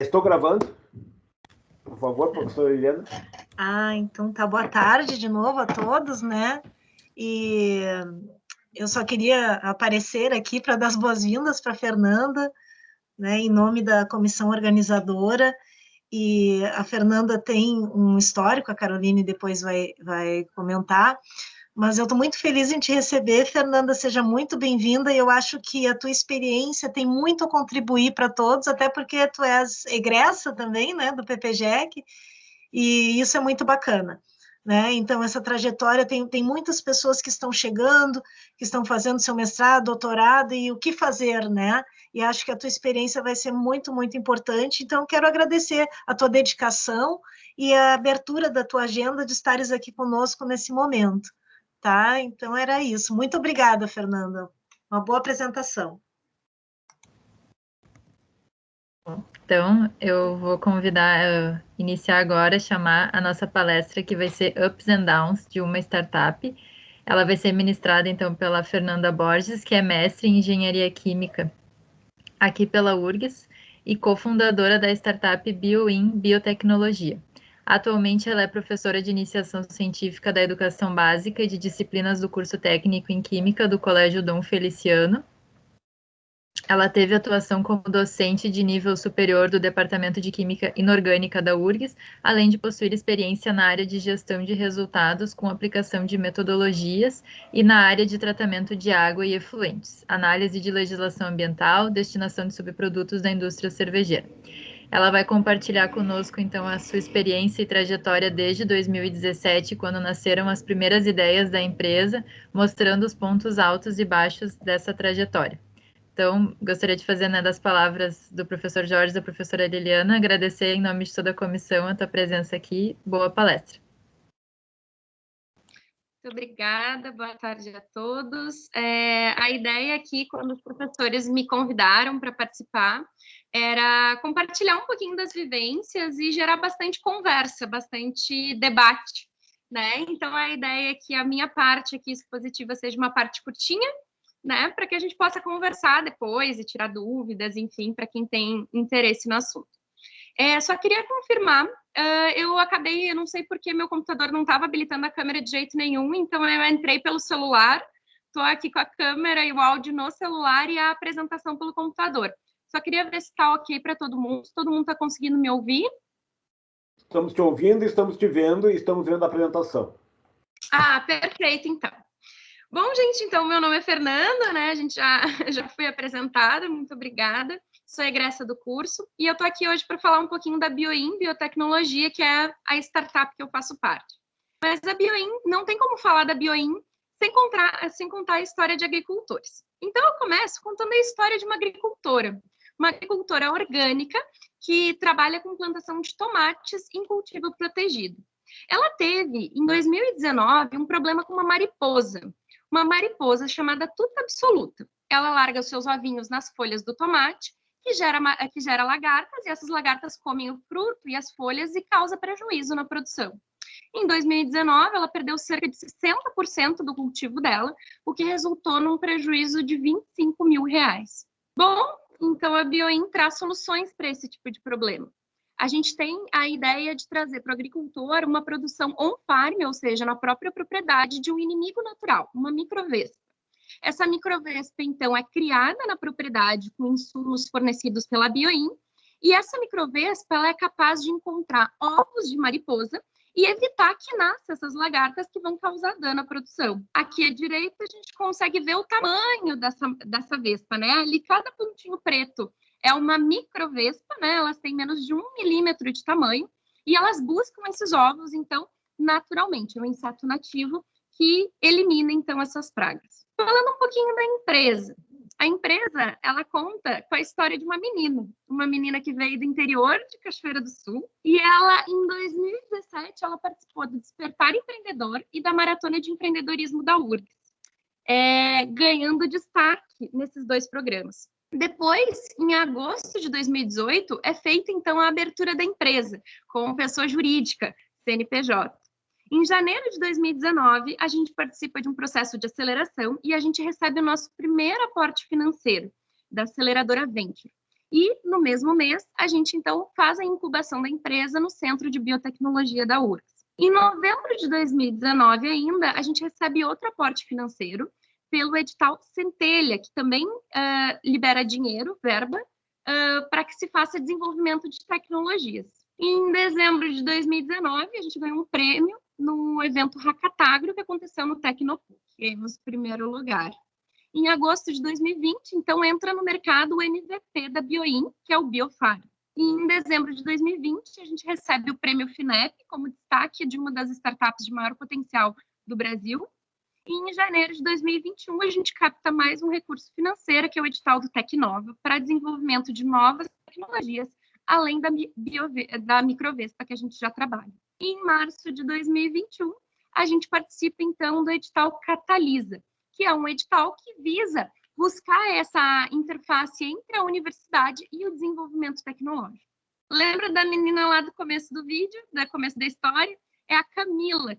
Estou gravando. Por favor, professora Eliana. Então tá. Boa tarde de novo a todos, né? E eu só queria aparecer aqui para dar as boas-vindas para a Fernanda, né, em nome da comissão organizadora. E a Fernanda tem um histórico, a Caroline depois vai comentar, mas eu estou muito feliz em te receber, Fernanda, seja muito bem-vinda, e eu acho que a tua experiência tem muito a contribuir para todos, até porque tu és egressa também, né, do PPGEC, e isso é muito bacana, né? Então, essa trajetória tem muitas pessoas que estão chegando, que estão fazendo seu mestrado, doutorado, e o que fazer, né? E acho que a tua experiência vai ser muito, muito importante. Então, quero agradecer a tua dedicação e a abertura da tua agenda de estares aqui conosco nesse momento, tá? Então, era isso. Muito obrigada, Fernanda. Uma boa apresentação. Então, eu vou iniciar agora, chamar a nossa palestra, que vai ser Ups and Downs de uma Startup. Ela vai ser ministrada, então, pela Fernanda Borges, que é mestre em Engenharia Química aqui pela URGS e cofundadora da startup BioIn Biotecnologia. Atualmente, ela é professora de iniciação científica da educação básica e de disciplinas do curso técnico em Química do Colégio Dom Feliciano. Ela teve atuação como docente de nível superior do Departamento de Química Inorgânica da URGS, além de possuir experiência na área de gestão de resultados com aplicação de metodologias e na área de tratamento de água e efluentes, análise de legislação ambiental, destinação de subprodutos da indústria cervejeira. Ela vai compartilhar conosco, então, a sua experiência e trajetória desde 2017, quando nasceram as primeiras ideias da empresa, mostrando os pontos altos e baixos dessa trajetória. Então, gostaria de fazer, das palavras do professor Jorge e da professora Liliana, agradecer em nome de toda a comissão a tua presença aqui. Boa palestra. Muito obrigada, boa tarde a todos. A ideia aqui, quando os professores me convidaram para participar, era compartilhar um pouquinho das vivências e gerar bastante conversa, bastante debate, né? Então, a ideia é que a minha parte aqui expositiva seja uma parte curtinha, né, para que a gente possa conversar depois e tirar dúvidas, enfim, para quem tem interesse no assunto. Só queria confirmar, eu não sei porque meu computador não estava habilitando a câmera de jeito nenhum, então eu entrei pelo celular, estou aqui com a câmera e o áudio no celular e a apresentação pelo computador. Só queria ver se está ok para todo mundo está conseguindo me ouvir? Estamos te ouvindo, estamos te vendo e estamos vendo a apresentação. Perfeito, então. Bom, gente, então, meu nome é Fernanda, né? A gente já foi apresentada, muito obrigada. Sou egressa do curso e eu tô aqui hoje para falar um pouquinho da BioIn Biotecnologia, que é a startup que eu faço parte. Mas a BioIn, não tem como falar da BioIn sem contar a história de agricultores. Então, eu começo contando a história de uma agricultora orgânica que trabalha com plantação de tomates em cultivo protegido. Ela teve, em 2019, um problema com uma mariposa chamada tuta absoluta. Ela larga os seus ovinhos nas folhas do tomate, que gera lagartas, e essas lagartas comem o fruto e as folhas e causa prejuízo na produção. Em 2019, ela perdeu cerca de 60% do cultivo dela, o que resultou num prejuízo de R$25 mil. Bom, então a BioIn traz soluções para esse tipo de problema. A gente tem a ideia de trazer para o agricultor uma produção on-farm, ou seja, na própria propriedade de um inimigo natural, uma microvespa. Essa microvespa, então, é criada na propriedade com insumos fornecidos pela BioIn, e essa microvespa ela é capaz de encontrar ovos de mariposa e evitar que nasçam essas lagartas que vão causar dano à produção. Aqui à direita a gente consegue ver o tamanho dessa vespa, né? Ali cada pontinho preto é uma microvespa, né? Elas têm menos de 1 milímetro de tamanho e elas buscam esses ovos, então, naturalmente. É um inseto nativo que elimina, então, essas pragas. Falando um pouquinho da empresa. A empresa, ela conta com a história de uma menina que veio do interior de Cachoeira do Sul, e ela, em 2017, ela participou do Despertar Empreendedor e da Maratona de Empreendedorismo da URGS, ganhando destaque nesses dois programas. Depois, em agosto de 2018, é feita, então, a abertura da empresa, como pessoa jurídica, CNPJ. Em janeiro de 2019, a gente participa de um processo de aceleração e a gente recebe o nosso primeiro aporte financeiro da aceleradora Venture. E, no mesmo mês, a gente, então, faz a incubação da empresa no Centro de Biotecnologia da URGS. Em novembro de 2019 ainda, a gente recebe outro aporte financeiro pelo edital Centelha, que também libera dinheiro, verba, para que se faça desenvolvimento de tecnologias. Em dezembro de 2019, a gente ganhou um prêmio no evento Hackatagro, que aconteceu no Tecnopuc, ganhamos primeiro lugar. Em agosto de 2020, então, entra no mercado o MVP da Bioin, que é o Biofar. E em dezembro de 2020, a gente recebe o prêmio FINEP como destaque de uma das startups de maior potencial do Brasil. E em janeiro de 2021, a gente capta mais um recurso financeiro, que é o edital do Tecnova, para desenvolvimento de novas tecnologias, além da microvespa que a gente já trabalha. E em março de 2021, a gente participa, então, do edital Catalisa, que é um edital que visa buscar essa interface entre a universidade e o desenvolvimento tecnológico. Lembra da menina lá do começo do vídeo, do começo da história? É a Camila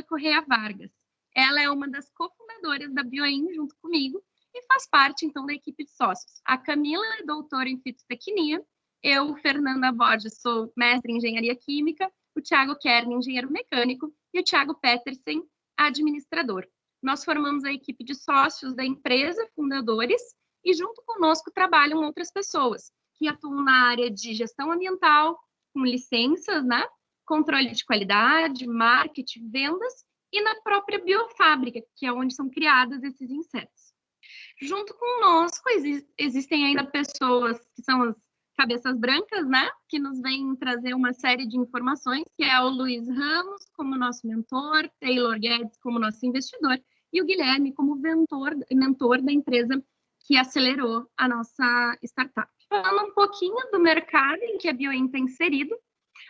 Correia Vargas. Ela é uma das cofundadoras da Bioin junto comigo e faz parte, então, da equipe de sócios. A Camila é doutora em fitotecnia, eu, Fernanda Borges, sou mestre em engenharia química, o Thiago Kern, engenheiro mecânico, e o Thiago Petersen, administrador. Nós formamos a equipe de sócios da empresa, fundadores, e junto conosco trabalham outras pessoas que atuam na área de gestão ambiental, com licenças, né? Controle de qualidade, marketing, vendas, e na própria biofábrica, que é onde são criados esses insetos. Junto conosco existem ainda pessoas que são as cabeças brancas, né? Que nos vêm trazer uma série de informações, que é o Luiz Ramos como nosso mentor, Taylor Guedes como nosso investidor e o Guilherme como mentor da empresa que acelerou a nossa startup. Falando um pouquinho do mercado em que a Bioin está inserido,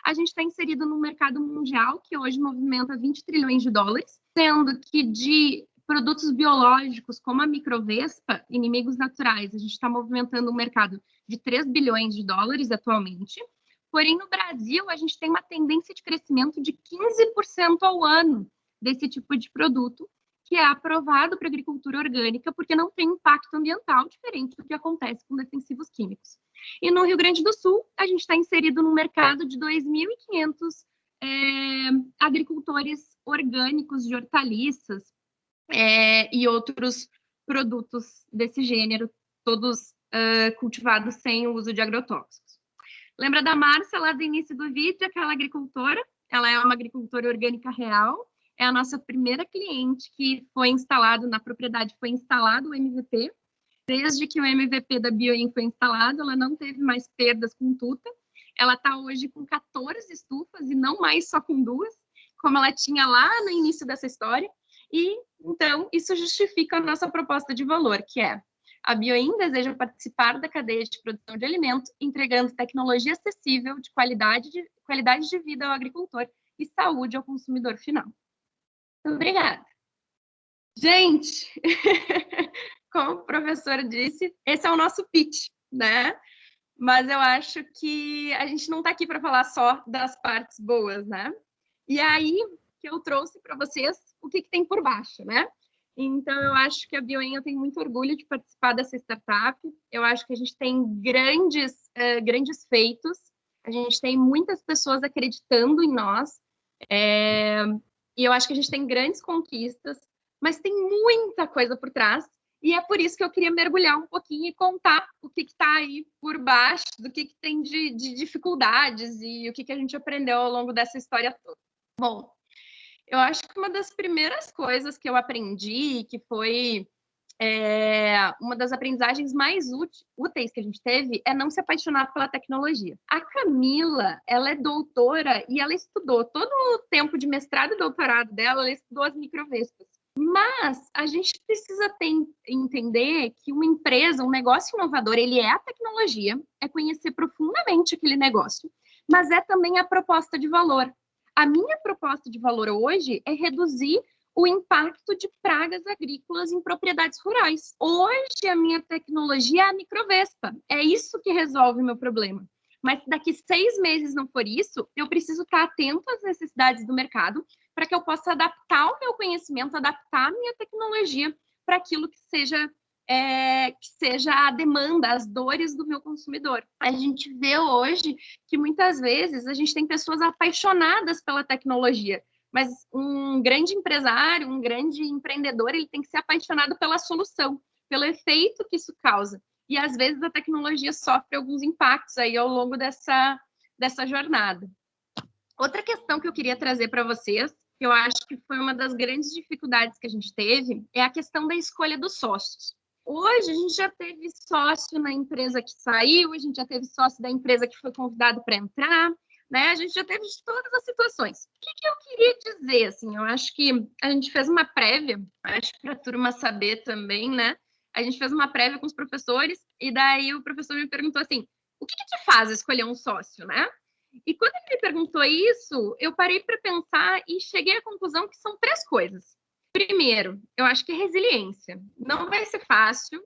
a gente está inserido no mercado mundial, que hoje movimenta 20 trilhões de dólares, sendo que de produtos biológicos como a microvespa, inimigos naturais, a gente está movimentando um mercado de 3 bilhões de dólares atualmente. Porém, no Brasil, a gente tem uma tendência de crescimento de 15% ao ano desse tipo de produto, que é aprovado para agricultura orgânica, porque não tem impacto ambiental diferente do que acontece com defensivos químicos. E no Rio Grande do Sul, a gente está inserido num mercado de 2.500 agricultores orgânicos de hortaliças e outros produtos desse gênero, todos cultivados sem o uso de agrotóxicos. Lembra da Márcia lá do início do vídeo, aquela agricultora? Ela é uma agricultora orgânica real, é a nossa primeira cliente que foi instalado na propriedade, foi instalado o MVP. Desde que o MVP da Bioin foi instalado, ela não teve mais perdas com tuta. Ela está hoje com 14 estufas e não mais só com 2, como ela tinha lá no início dessa história. E, então, isso justifica a nossa proposta de valor, que é: a Bioin deseja participar da cadeia de produção de alimento, entregando tecnologia acessível de qualidade de vida ao agricultor e saúde ao consumidor final. Obrigada. Gente, como o professor disse, esse é o nosso pitch, né? Mas eu acho que a gente não está aqui para falar só das partes boas, né? E aí que eu trouxe para vocês o que tem por baixo, né? Então, eu acho que a Bioin, eu tenho muito orgulho de participar dessa startup. Eu acho que a gente tem grandes feitos. A gente tem muitas pessoas acreditando em nós. E eu acho que a gente tem grandes conquistas, mas tem muita coisa por trás. E é por isso que eu queria mergulhar um pouquinho e contar o que está aí por baixo, do que tem de dificuldades e o que a gente aprendeu ao longo dessa história toda. Bom, eu acho que uma das primeiras coisas que eu aprendi, que foi uma das aprendizagens mais úteis que a gente teve, é não se apaixonar pela tecnologia. A Camila, ela é doutora e ela estudou todo o tempo de mestrado e doutorado dela, ela estudou as microvespas. Mas a gente precisa entender que uma empresa, um negócio inovador, ele é a tecnologia, é conhecer profundamente aquele negócio, mas é também a proposta de valor. A minha proposta de valor hoje é reduzir o impacto de pragas agrícolas em propriedades rurais. Hoje, a minha tecnologia é a microvespa. É isso que resolve o meu problema. Mas se daqui 6 meses não for isso, eu preciso estar atento às necessidades do mercado para que eu possa adaptar o meu conhecimento, adaptar a minha tecnologia para aquilo que seja que seja a demanda, as dores do meu consumidor. A gente vê hoje que muitas vezes a gente tem pessoas apaixonadas pela tecnologia, mas um grande empresário, um grande empreendedor, ele tem que ser apaixonado pela solução, pelo efeito que isso causa. E às vezes a tecnologia sofre alguns impactos aí ao longo dessa jornada. Outra questão que eu queria trazer para vocês, que eu acho que foi uma das grandes dificuldades que a gente teve, é a questão da escolha dos sócios. Hoje, a gente já teve sócio na empresa que saiu, a gente já teve sócio da empresa que foi convidado para entrar, né? A gente já teve de todas as situações. O que eu queria dizer, assim? Eu acho que a gente fez uma prévia, acho que para a turma saber também, né? A gente fez uma prévia com os professores, e daí o professor me perguntou assim, o que te faz escolher um sócio, né? E quando ele me perguntou isso, eu parei para pensar e cheguei à conclusão que são 3 coisas. Primeiro, eu acho que é resiliência. Não vai ser fácil,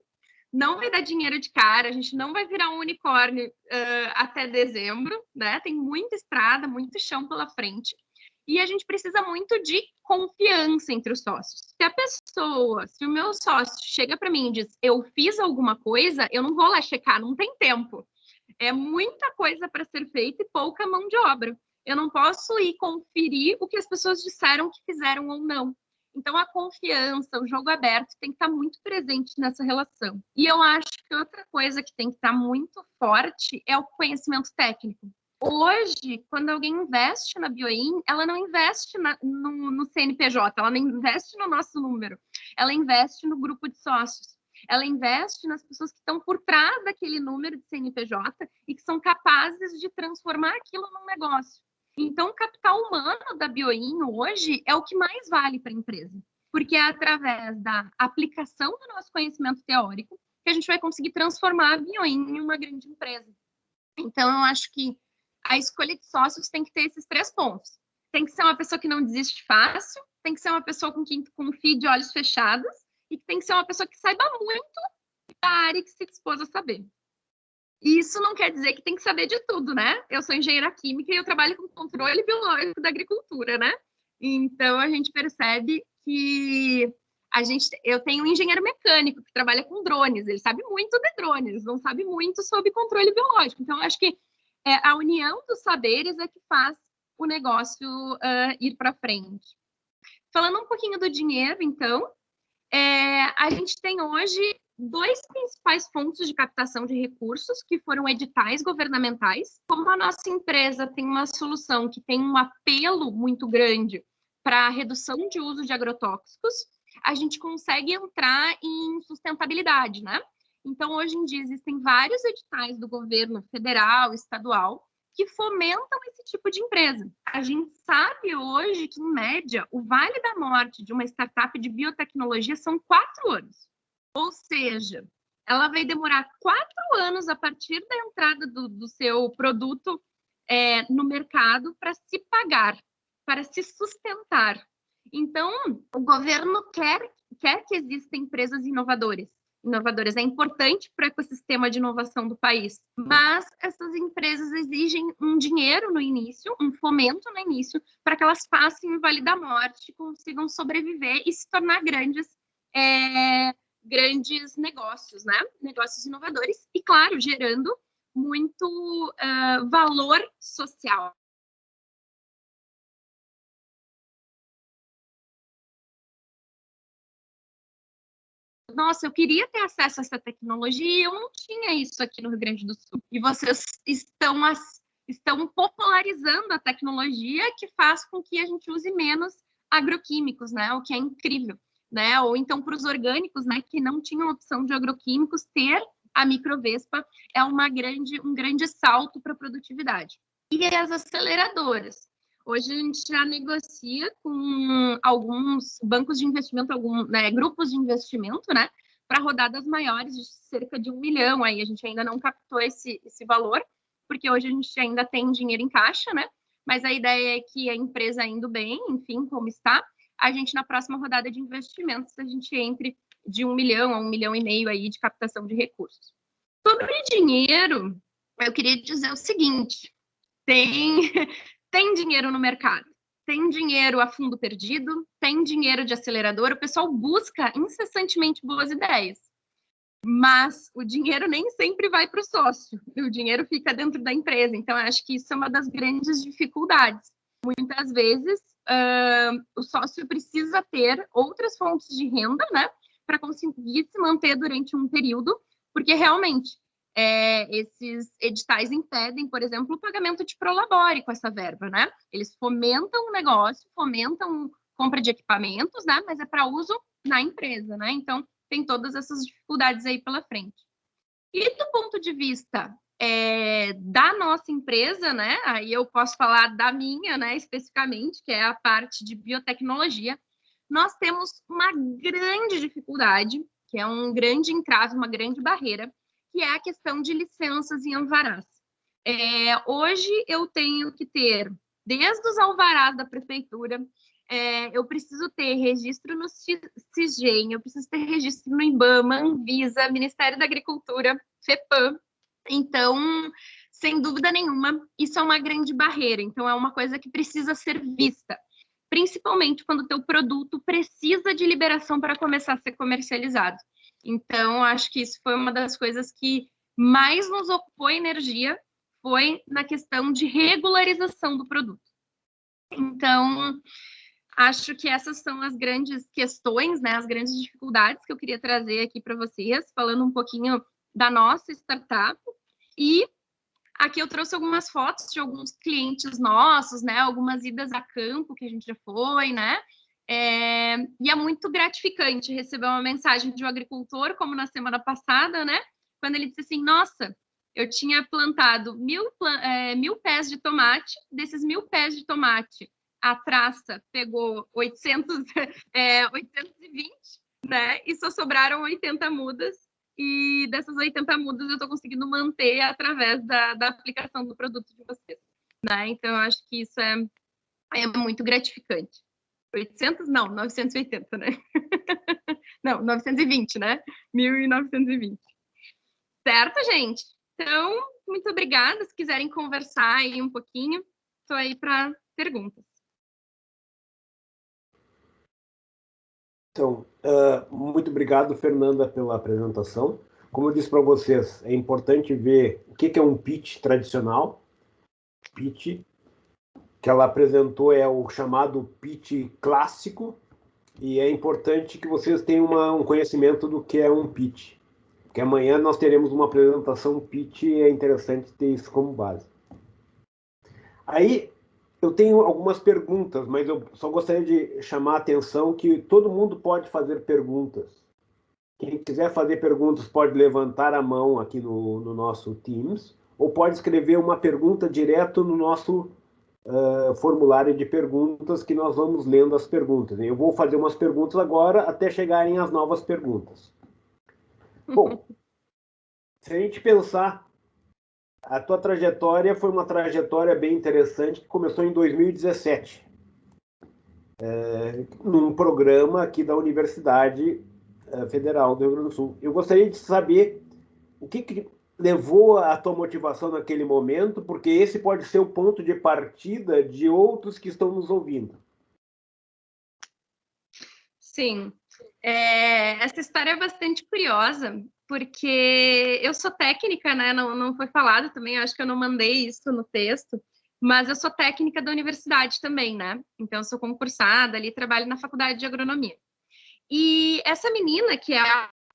não vai dar dinheiro de cara, a gente não vai virar um unicórnio até dezembro, né? Tem muita estrada, muito chão pela frente. E a gente precisa muito de confiança entre os sócios. Se o meu sócio chega para mim e diz, eu fiz alguma coisa, eu não vou lá checar, não tem tempo. É muita coisa para ser feita e pouca mão de obra. Eu não posso ir conferir o que as pessoas disseram que fizeram ou não. Então, a confiança, o jogo aberto tem que estar muito presente nessa relação. E eu acho que outra coisa que tem que estar muito forte é o conhecimento técnico. Hoje, quando alguém investe na Bioin, ela não investe no CNPJ, ela não investe no nosso número, ela investe no grupo de sócios. Ela investe nas pessoas que estão por trás daquele número de CNPJ e que são capazes de transformar aquilo num negócio. Então, o capital humano da Bioin hoje é o que mais vale para a empresa, porque é através da aplicação do nosso conhecimento teórico que a gente vai conseguir transformar a Bioin em uma grande empresa. Então, eu acho que a escolha de sócios tem que ter esses 3 pontos. Tem que ser uma pessoa que não desiste fácil, tem que ser uma pessoa com quem tu confie de olhos fechados e tem que ser uma pessoa que saiba muito da área que se dispôs a saber. E isso não quer dizer que tem que saber de tudo, né? Eu sou engenheira química e eu trabalho com controle biológico da agricultura, né? Então, a gente percebe que eu tenho um engenheiro mecânico que trabalha com drones, ele sabe muito de drones, não sabe muito sobre controle biológico. Então, eu acho que a união dos saberes é que faz o negócio ir para frente. Falando um pouquinho do dinheiro, então, a gente tem hoje 2 principais fontes de captação de recursos, que foram editais governamentais. Como a nossa empresa tem uma solução que tem um apelo muito grande para a redução de uso de agrotóxicos, a gente consegue entrar em sustentabilidade, né? Então, hoje em dia, existem vários editais do governo federal, estadual, que fomentam esse tipo de empresa. A gente sabe hoje que, em média, o vale da morte de uma startup de biotecnologia são 4 anos. Ou seja, ela vai demorar 4 anos a partir da entrada do seu produto no mercado para se pagar, para se sustentar. Então, o governo quer que existam empresas inovadoras. É importante para o ecossistema de inovação do país, mas essas empresas exigem um dinheiro no início, um fomento no início, para que elas passem o vale da morte, consigam sobreviver e se tornar grandes negócios, né? Negócios inovadores e, claro, gerando muito valor social. Nossa, eu queria ter acesso a essa tecnologia e eu não tinha isso aqui no Rio Grande do Sul. E vocês estão popularizando a tecnologia que faz com que a gente use menos agroquímicos, né? O que é incrível, né? Ou então para os orgânicos, né, que não tinham opção de agroquímicos, ter a microvespa é um grande salto para a produtividade. E as aceleradoras. Hoje a gente já negocia com alguns bancos de investimento, grupos de investimento, né, para rodadas maiores de cerca de 1 milhão. Aí a gente ainda não captou esse valor, porque hoje a gente ainda tem dinheiro em caixa, né? Mas a ideia é que a empresa indo bem, enfim, como está, a gente na próxima rodada de investimentos a gente entre de 1 milhão a 1,5 milhão aí de captação de recursos. Sobre dinheiro, eu queria dizer o seguinte: tem dinheiro no mercado, tem dinheiro a fundo perdido, tem dinheiro de acelerador, o pessoal busca incessantemente boas ideias. mas o dinheiro nem sempre vai para o sócio, o dinheiro fica dentro da empresa. Então, eu acho que isso é uma das grandes dificuldades. Muitas vezes, o sócio precisa ter outras fontes de renda, né, para conseguir se manter durante um período, porque realmente esses editais impedem, por exemplo, o pagamento de prolabore com essa verba, né? Eles fomentam o negócio, fomentam compra de equipamentos, né, mas é para uso na empresa, né? Então, tem todas essas dificuldades aí pela frente. E do ponto de vista da nossa empresa, né? Aí eu posso falar da minha, né, especificamente, que é a parte de biotecnologia. Nós temos uma grande dificuldade, que é um grande entrave, uma grande barreira, que é a questão de licenças e alvarás. Hoje eu tenho que ter, desde os alvarás da prefeitura, eu preciso ter registro no CISGEM, eu preciso ter registro no IBAMA, Anvisa, Ministério da Agricultura, FEPAM. Então, sem dúvida nenhuma, isso é uma grande barreira. Então, é uma coisa que precisa ser vista, principalmente quando o teu produto precisa de liberação para começar a ser comercializado. Então, acho que isso foi uma das coisas que mais nos ocupou energia, foi na questão de regularização do produto. Então, acho que essas são as grandes questões, né, as grandes dificuldades que eu queria trazer aqui para vocês, falando um pouquinho da nossa startup. E aqui eu trouxe algumas fotos de alguns clientes nossos, né, algumas idas a campo que a gente já foi, né, e é muito gratificante receber uma mensagem de um agricultor, como na semana passada, né, quando ele disse assim, nossa, eu tinha plantado 1.000 pés de tomate, desses 1.000 pés de tomate, a traça pegou 820, né, e só sobraram 80 mudas, e dessas 80 mudas eu estou conseguindo manter através da aplicação do produto de vocês, né, então eu acho que isso é muito gratificante. 800? Não, 980, né? Não, 920, né? 1.920. Certo, gente? Então, muito obrigada. Se quiserem conversar aí um pouquinho, estou aí para perguntas. Então, muito obrigado, Fernanda, pela apresentação. Como eu disse para vocês, é importante ver o que é um pitch tradicional. Pitch que ela apresentou é o chamado pitch clássico, e é importante que vocês tenham um conhecimento do que é um pitch, porque amanhã nós teremos uma apresentação pitch e é interessante ter isso como base. Aí, eu tenho algumas perguntas, mas eu só gostaria de chamar a atenção que todo mundo pode fazer perguntas. Quem quiser fazer perguntas pode levantar a mão aqui no nosso Teams, ou pode escrever uma pergunta direto no nosso formulário de perguntas, que nós vamos lendo as perguntas. Eu vou fazer umas perguntas agora até chegarem as novas perguntas. Bom, se a gente pensar, a tua trajetória foi uma trajetória bem interessante, que começou em 2017, num programa aqui da Universidade Federal do Rio Grande do Sul. Eu gostaria de saber o que levou a tua motivação naquele momento, porque esse pode ser o ponto de partida de outros que estão nos ouvindo. Sim, essa história é bastante curiosa, porque eu sou técnica, né? Não foi falado também, acho que eu não mandei isso no texto, mas eu sou técnica da universidade também, né? Então, eu sou concursada ali, trabalho na faculdade de agronomia. E essa menina, que é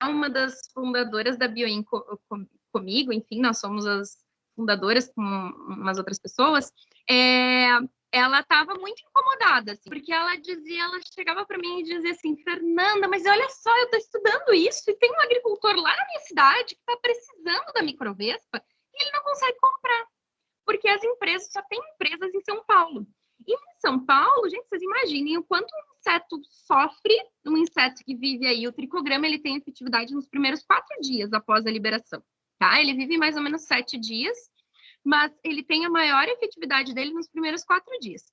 uma das fundadoras da Bioin comigo, enfim, nós somos as fundadoras com umas outras pessoas, ela estava muito incomodada, assim, porque ela chegava para mim e dizia assim, Fernanda, mas olha só, eu estou estudando isso e tem um agricultor lá na minha cidade que está precisando da microvespa e ele não consegue comprar, porque as empresas só têm empresas em São Paulo. E em São Paulo, gente, vocês imaginem o quanto um inseto sofre, um inseto que vive aí, o tricograma, ele tem efetividade nos primeiros 4 dias após a liberação, tá? Ele vive mais ou menos 7 dias, mas ele tem a maior efetividade dele nos primeiros 4 dias.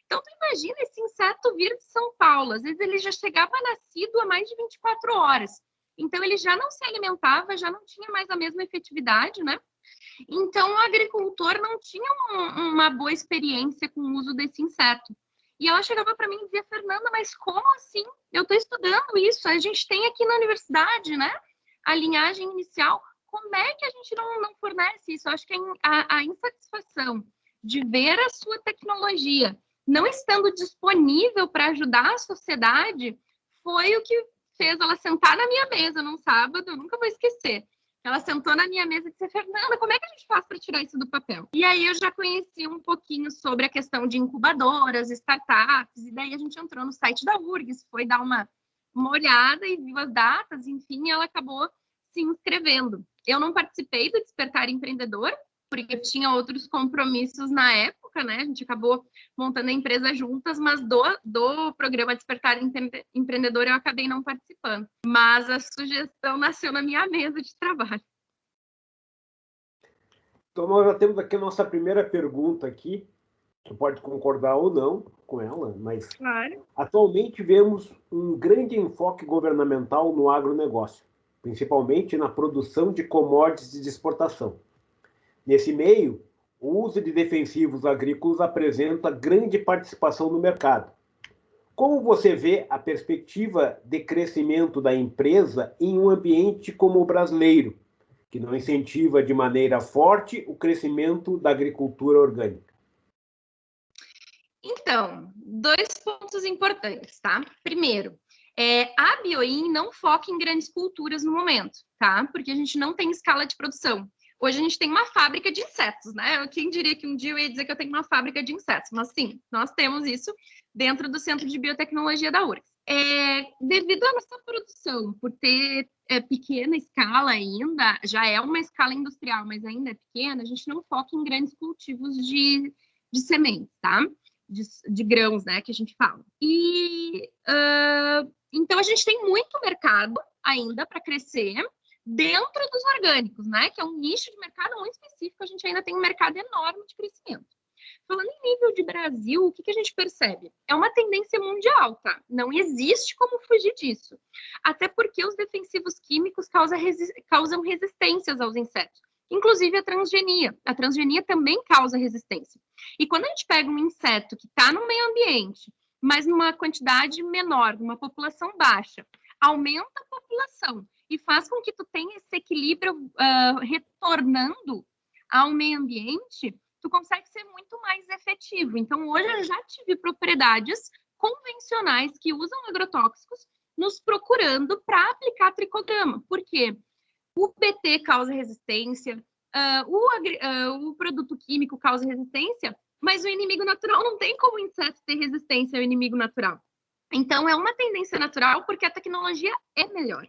Então, tu imagina esse inseto vir de São Paulo, às vezes ele já chegava nascido há mais de 24 horas. Então, ele já não se alimentava, já não tinha mais a mesma efetividade, né? Então, o agricultor não tinha uma boa experiência com o uso desse inseto. E ela chegava para mim e dizia, Fernanda, mas como assim? Eu estou estudando isso, a gente tem aqui na universidade, né? a linhagem inicial, como é que a gente não fornece isso? Eu acho que a insatisfação de ver a sua tecnologia não estando disponível para ajudar a sociedade foi o que fez ela sentar na minha mesa num sábado, eu nunca vou esquecer. Ela sentou na minha mesa e disse, Fernanda, como é que a gente faz para tirar isso do papel? E aí eu já conheci um pouquinho sobre a questão de incubadoras, startups, e daí a gente entrou no site da URGS, foi dar uma olhada e viu as datas, enfim, ela acabou se inscrevendo. Eu não participei do Despertar Empreendedor, porque eu tinha outros compromissos na época, né? A gente acabou montando a empresa juntas, mas do programa Despertar Empreendedor eu acabei não participando. Mas a sugestão nasceu na minha mesa de trabalho. Então, nós já temos aqui a nossa primeira pergunta aqui. Você pode concordar ou não com ela, mas claro. Atualmente vemos um grande enfoque governamental no agronegócio, principalmente na produção de commodities de exportação. Nesse meio, o uso de defensivos agrícolas apresenta grande participação no mercado. Como você vê a perspectiva de crescimento da empresa em um ambiente como o brasileiro, que não incentiva de maneira forte o crescimento da agricultura orgânica? Então, 2 pontos importantes, tá? Primeiro, a BioIN não foca em grandes culturas no momento, tá? Porque a gente não tem escala de produção. Hoje a gente tem uma fábrica de insetos, né? Quem diria que um dia eu ia dizer que eu tenho uma fábrica de insetos? Mas sim, nós temos isso dentro do Centro de Biotecnologia da URGS. Devido à nossa produção, por ter pequena escala ainda, já é uma escala industrial, mas ainda é pequena, a gente não foca em grandes cultivos de sementes, tá? De grãos, né, que a gente fala. E então a gente tem muito mercado ainda para crescer dentro dos orgânicos, né, que é um nicho de mercado muito específico, a gente ainda tem um mercado enorme de crescimento. Falando em nível de Brasil, o que a gente percebe? É uma tendência mundial, tá? Não existe como fugir disso. Até porque os defensivos químicos causam resistências aos insetos. Inclusive a transgenia. A transgenia também causa resistência. E quando a gente pega um inseto que está no meio ambiente, mas numa quantidade menor, numa população baixa, aumenta a população e faz com que tu tenha esse equilíbrio retornando ao meio ambiente, tu consegue ser muito mais efetivo. Então, hoje eu já tive propriedades convencionais que usam agrotóxicos nos procurando para aplicar tricograma. Por quê? O BT causa resistência, o produto químico causa resistência, mas o inimigo natural não tem como o inseto ter resistência ao inimigo natural. Então, é uma tendência natural porque a tecnologia é melhor.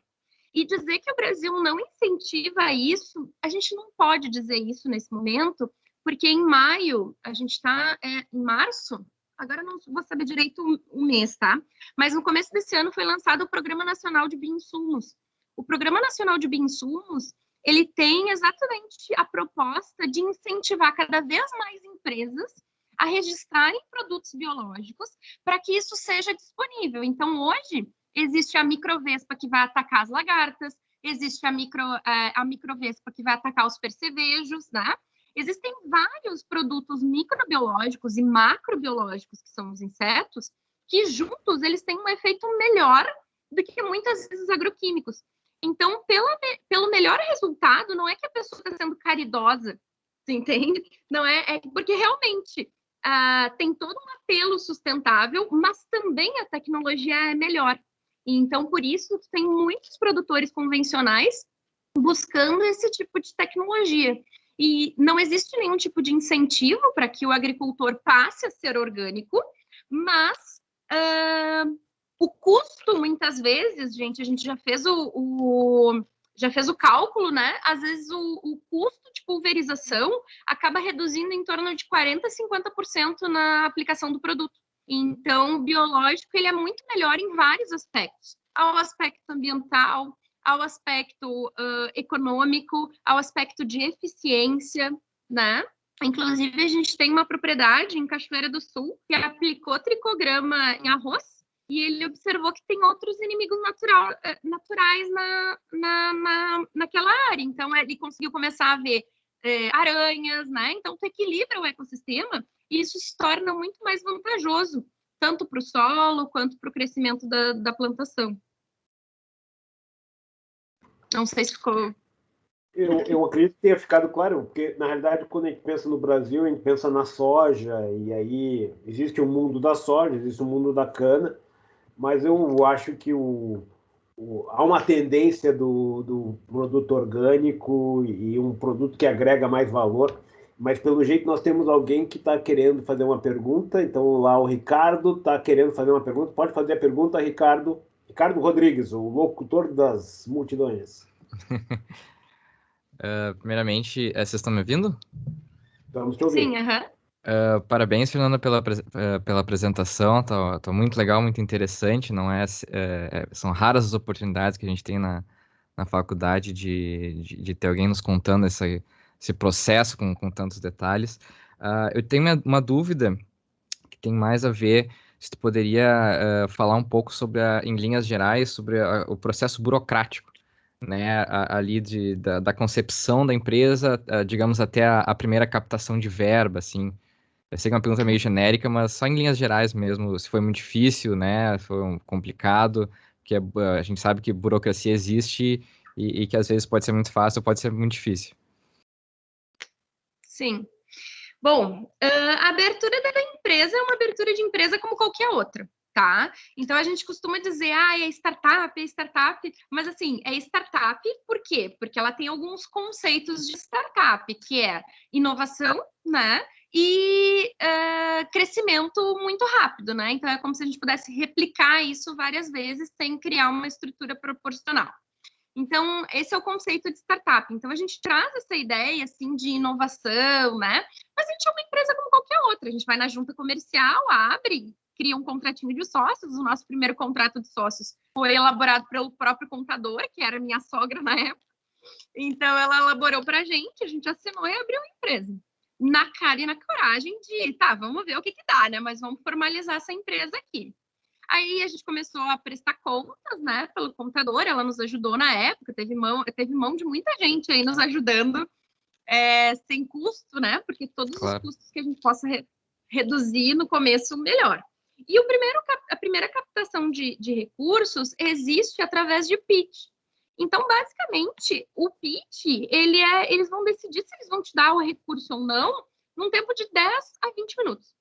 E dizer que o Brasil não incentiva isso, a gente não pode dizer isso nesse momento, porque em maio, a gente está em março, agora não vou saber direito o mês, tá? Mas no começo desse ano foi lançado o Programa Nacional de Bioinsumos. O Programa Nacional de Bioinsumos, ele tem exatamente a proposta de incentivar cada vez mais empresas a registrarem produtos biológicos para que isso seja disponível. Então, hoje, existe a microvespa que vai atacar as lagartas, existe a microvespa que vai atacar os percevejos, né? Existem vários produtos microbiológicos e macrobiológicos, que são os insetos, que juntos eles têm um efeito melhor do que muitas vezes agroquímicos. Então, pelo melhor resultado, não é que a pessoa está sendo caridosa, você entende? Não é porque realmente tem todo um apelo sustentável, mas também a tecnologia é melhor. E então, por isso, tem muitos produtores convencionais buscando esse tipo de tecnologia. E não existe nenhum tipo de incentivo para que o agricultor passe a ser orgânico, mas o custo, muitas vezes, gente, a gente já fez o cálculo, né? Às vezes o custo de pulverização acaba reduzindo em torno de 40% a 50% na aplicação do produto. Então, o biológico ele é muito melhor em vários aspectos. Ao aspecto ambiental, ao aspecto econômico, ao aspecto de eficiência, né? Inclusive, a gente tem uma propriedade em Cachoeira do Sul que aplicou tricograma em arroz e ele observou que tem outros inimigos naturais naquela área. Então, ele conseguiu começar a ver aranhas, né? Então, tu equilibra o ecossistema e isso se torna muito mais vantajoso, tanto para o solo quanto para o crescimento da plantação. Não sei se ficou... Eu acredito que tenha ficado claro, porque, na realidade, quando a gente pensa no Brasil, a gente pensa na soja, e aí existe o mundo da soja, existe o mundo da cana, mas eu acho que há uma tendência do produto orgânico e um produto que agrega mais valor, mas pelo jeito nós temos alguém que está querendo fazer uma pergunta, então lá o Ricardo está querendo fazer uma pergunta. Pode fazer a pergunta, Ricardo. Ricardo Rodrigues, o locutor das multidões. Primeiramente, vocês estão me ouvindo? Estamos te ouvindo. Sim, aham. Parabéns, Fernanda, pela apresentação. Tá muito legal, muito interessante. Não são raras as oportunidades que a gente tem na faculdade de ter alguém nos contando esse processo com tantos detalhes. Eu tenho uma dúvida que tem mais a ver, se tu poderia falar um pouco sobre, em linhas gerais, sobre o processo burocrático, né, ali da concepção da empresa, digamos, até a primeira captação de verba, assim. Eu sei que é uma pergunta meio genérica, mas só em linhas gerais mesmo, se foi muito difícil, né, foi complicado, que a gente sabe que burocracia existe e que às vezes pode ser muito fácil, pode ser muito difícil. Sim. Bom, a abertura da empresa é uma abertura de empresa como qualquer outra, tá? Então, a gente costuma dizer, é startup, mas assim, é startup por quê? Porque ela tem alguns conceitos de startup, que é inovação, né? E crescimento muito rápido, né? Então, é como se a gente pudesse replicar isso várias vezes sem criar uma estrutura proporcional. Então, esse é o conceito de startup. Então, a gente traz essa ideia, assim, de inovação, né? Mas a gente é uma empresa como qualquer outra. A gente vai na junta comercial, abre, cria um contratinho de sócios. O nosso primeiro contrato de sócios foi elaborado pelo próprio contador, que era minha sogra na época. Então, ela elaborou para a gente assinou e abriu a empresa. Na cara e na coragem de, vamos ver o que dá, né? Mas vamos formalizar essa empresa aqui. Aí a gente começou a prestar contas, né, pelo contador, ela nos ajudou na época, teve mão de muita gente aí nos ajudando, sem custo, né, porque todos os custos que a gente possa reduzir no começo, melhor. E a primeira captação de recursos existe através de pitch. Então, basicamente, o pitch, eles vão decidir se eles vão te dar o recurso ou não num tempo de 10 a 20 minutos.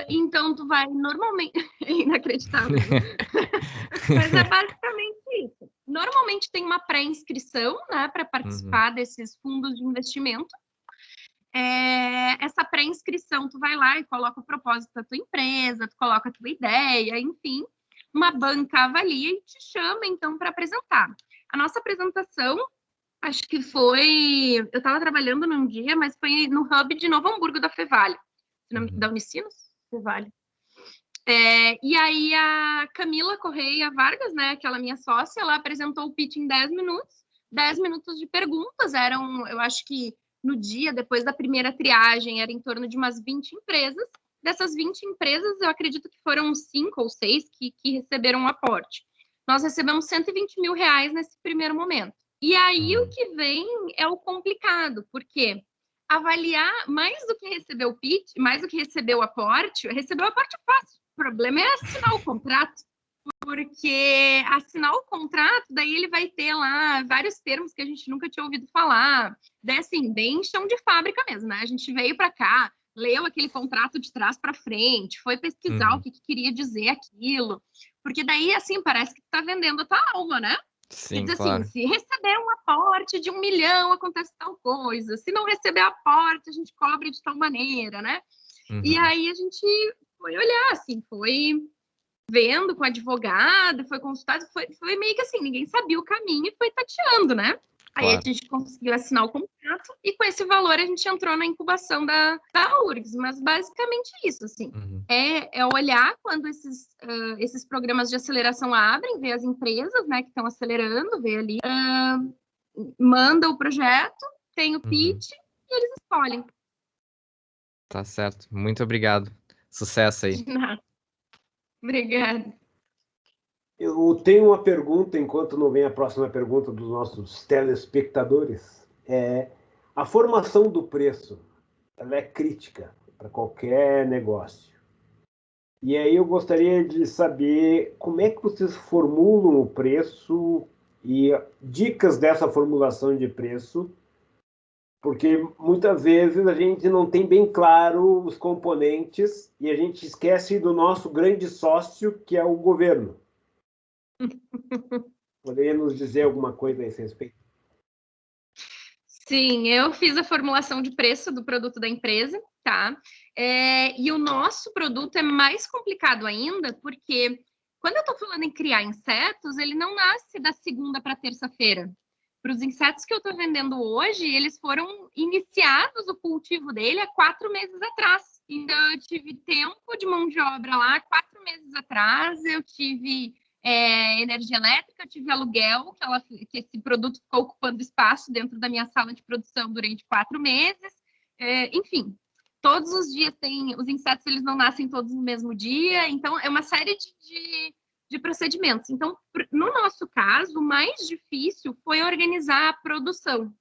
Então, tu vai normalmente... É inacreditável. Mas é basicamente isso. Normalmente tem uma pré-inscrição, né, para participar desses fundos de investimento. Essa pré-inscrição, tu vai lá e coloca o propósito da tua empresa, tu coloca a tua ideia, enfim. Uma banca avalia e te chama, então, para apresentar. A nossa apresentação, acho que foi... Eu estava trabalhando num dia, mas foi no hub de Novo Hamburgo da Fevale. Da Unicinos, Fevale. E aí a Camila Correia Vargas, né, aquela minha sócia, ela apresentou o pitch em 10 minutos. 10 minutos de perguntas, eu acho que no dia, depois da primeira triagem, era em torno de umas 20 empresas. Dessas 20 empresas, eu acredito que foram 5 ou 6 que receberam um aporte. Nós recebemos R$120 mil nesse primeiro momento. E aí o que vem é o complicado, porque avaliar mais do que receber o pitch, mais do que receber o aporte é fácil. O problema é assinar o contrato, porque assinar o contrato, daí ele vai ter lá vários termos que a gente nunca tinha ouvido falar, daí assim, bem chão de fábrica mesmo, né? A gente veio para cá, leu aquele contrato de trás para frente, foi pesquisar o que queria dizer aquilo, porque daí, assim, parece que tu tá vendendo a tua alma, né? Sim, diz claro. assim, se receber um aporte de 1 milhão, acontece tal coisa. Se não receber aporte, a gente cobre de tal maneira, né? E aí a gente foi olhar, assim, foi vendo com advogado, foi consultado, foi meio que assim, ninguém sabia o caminho e foi tateando, né? Aí a gente conseguiu assinar o contrato e com esse valor a gente entrou na incubação da URGS, mas basicamente isso, assim. É olhar quando esses programas de aceleração abrem, ver as empresas, né, que estão acelerando, ver ali, manda o projeto, tem o pitch e eles escolhem. Tá certo. Muito obrigado. Sucesso aí. De nada. Obrigada. Eu tenho uma pergunta, enquanto não vem a próxima pergunta dos nossos telespectadores. A formação do preço, ela é crítica para qualquer negócio. E aí eu gostaria de saber como é que vocês formulam o preço e dicas dessa formulação de preço, porque muitas vezes a gente não tem bem claro os componentes e a gente esquece do nosso grande sócio, que é o governo. Poderia nos dizer alguma coisa a esse respeito? Sim, eu fiz a formulação de preço do produto da empresa, tá? E o nosso produto é mais complicado ainda, porque quando eu estou falando em criar insetos, ele não nasce da segunda para terça-feira. Para os insetos que eu estou vendendo hoje, eles foram iniciados, o cultivo dele, há 4 meses atrás. Então, eu tive tempo de mão de obra lá, 4 meses atrás, eu tive energia elétrica, tive aluguel, que esse produto ficou ocupando espaço dentro da minha sala de produção durante 4 meses. Enfim, todos os dias os insetos, eles não nascem todos no mesmo dia, então é uma série de procedimentos. Então, no nosso caso, o mais difícil foi organizar a produção,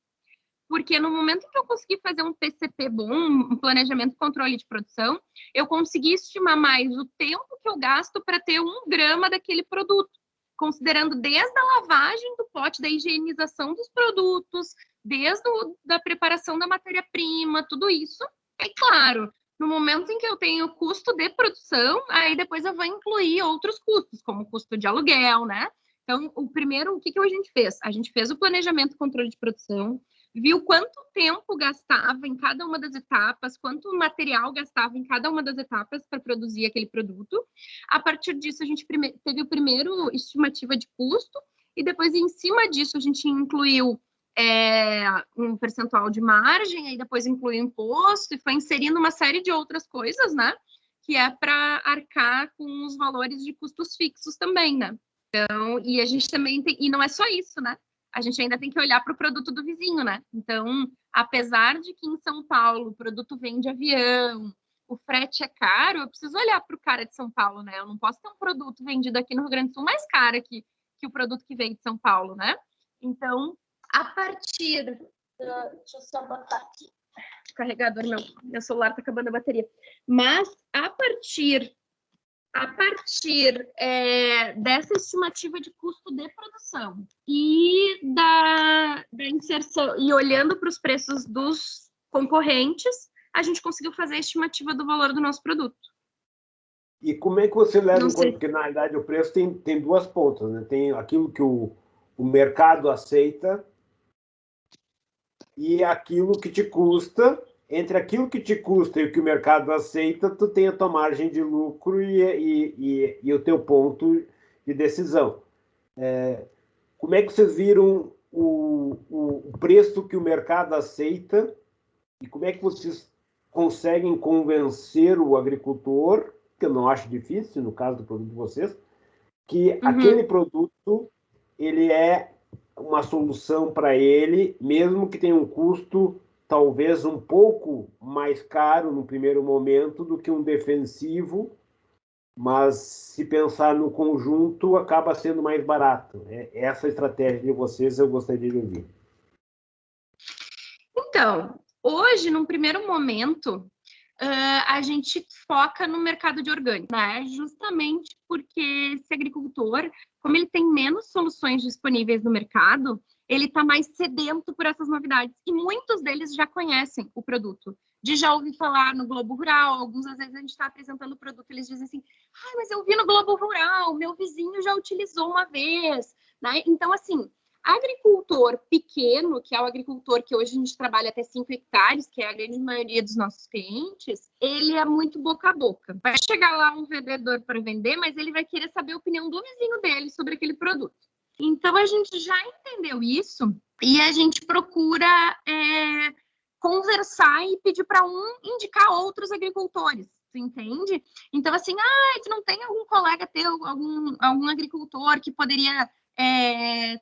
porque no momento em que eu consegui fazer um PCP bom, um planejamento e controle de produção, eu consegui estimar mais o tempo que eu gasto para ter 1 grama daquele produto, considerando desde a lavagem do pote, da higienização dos produtos, desde da preparação da matéria-prima, tudo isso. É claro, no momento em que eu tenho custo de produção, aí depois eu vou incluir outros custos, como o custo de aluguel, né? Então, o que a gente fez? A gente fez o planejamento e controle de produção, viu quanto tempo gastava em cada uma das etapas, quanto material gastava em cada uma das etapas para produzir aquele produto. A partir disso, a gente teve o primeiro estimativa de custo, e depois, em cima disso, a gente incluiu um percentual de margem, aí depois incluiu imposto, e foi inserindo uma série de outras coisas, né? Que é para arcar com os valores de custos fixos também, né? Então, e a gente também tem, e não é só isso, né? A gente ainda tem que olhar para o produto do vizinho, né? Então, apesar de que em São Paulo o produto vem de avião, o frete é caro, eu preciso olhar para o cara de São Paulo, né? Eu não posso ter um produto vendido aqui no Rio Grande do Sul mais caro que o produto que veio de São Paulo, né? Então, a partir... deixa eu só botar aqui. Carregador, meu celular está acabando a bateria. Mas, a partir dessa estimativa de custo de produção e da inserção, e olhando para os preços dos concorrentes, a gente conseguiu fazer a estimativa do valor do nosso produto. E como é que você leva em conta? Porque, na realidade, o preço tem 2 pontas, né? Tem aquilo que o mercado aceita e aquilo que te custa. Entre aquilo que te custa e o que o mercado aceita, tu tem a tua margem de lucro e o teu ponto de decisão. Como é que vocês viram o preço que o mercado aceita e como é que vocês conseguem convencer o agricultor, que eu não acho difícil, no caso do produto de vocês, que aquele produto ele é uma solução para ele, mesmo que tenha um custo talvez um pouco mais caro no primeiro momento do que um defensivo, mas se pensar no conjunto, acaba sendo mais barato. Essa estratégia de vocês eu gostaria de ouvir. Então, hoje, num primeiro momento, a gente foca no mercado de orgânico, né? Justamente porque esse agricultor, como ele tem menos soluções disponíveis no mercado, ele está mais sedento por essas novidades. E muitos deles já conhecem o produto. De já ouvir falar no Globo Rural, alguns às vezes a gente está apresentando o produto, eles dizem assim, mas eu vi no Globo Rural, meu vizinho já utilizou uma vez, né? Então, assim, agricultor pequeno, que é o agricultor que hoje a gente trabalha até 5 hectares, que é a grande maioria dos nossos clientes, ele é muito boca a boca. Vai chegar lá um vendedor para vender, mas ele vai querer saber a opinião do vizinho dele sobre aquele produto. Então, a gente já entendeu isso e a gente procura conversar e pedir para indicar outros agricultores, tu entende? Então, assim, tu não tem algum colega teu, algum agricultor que poderia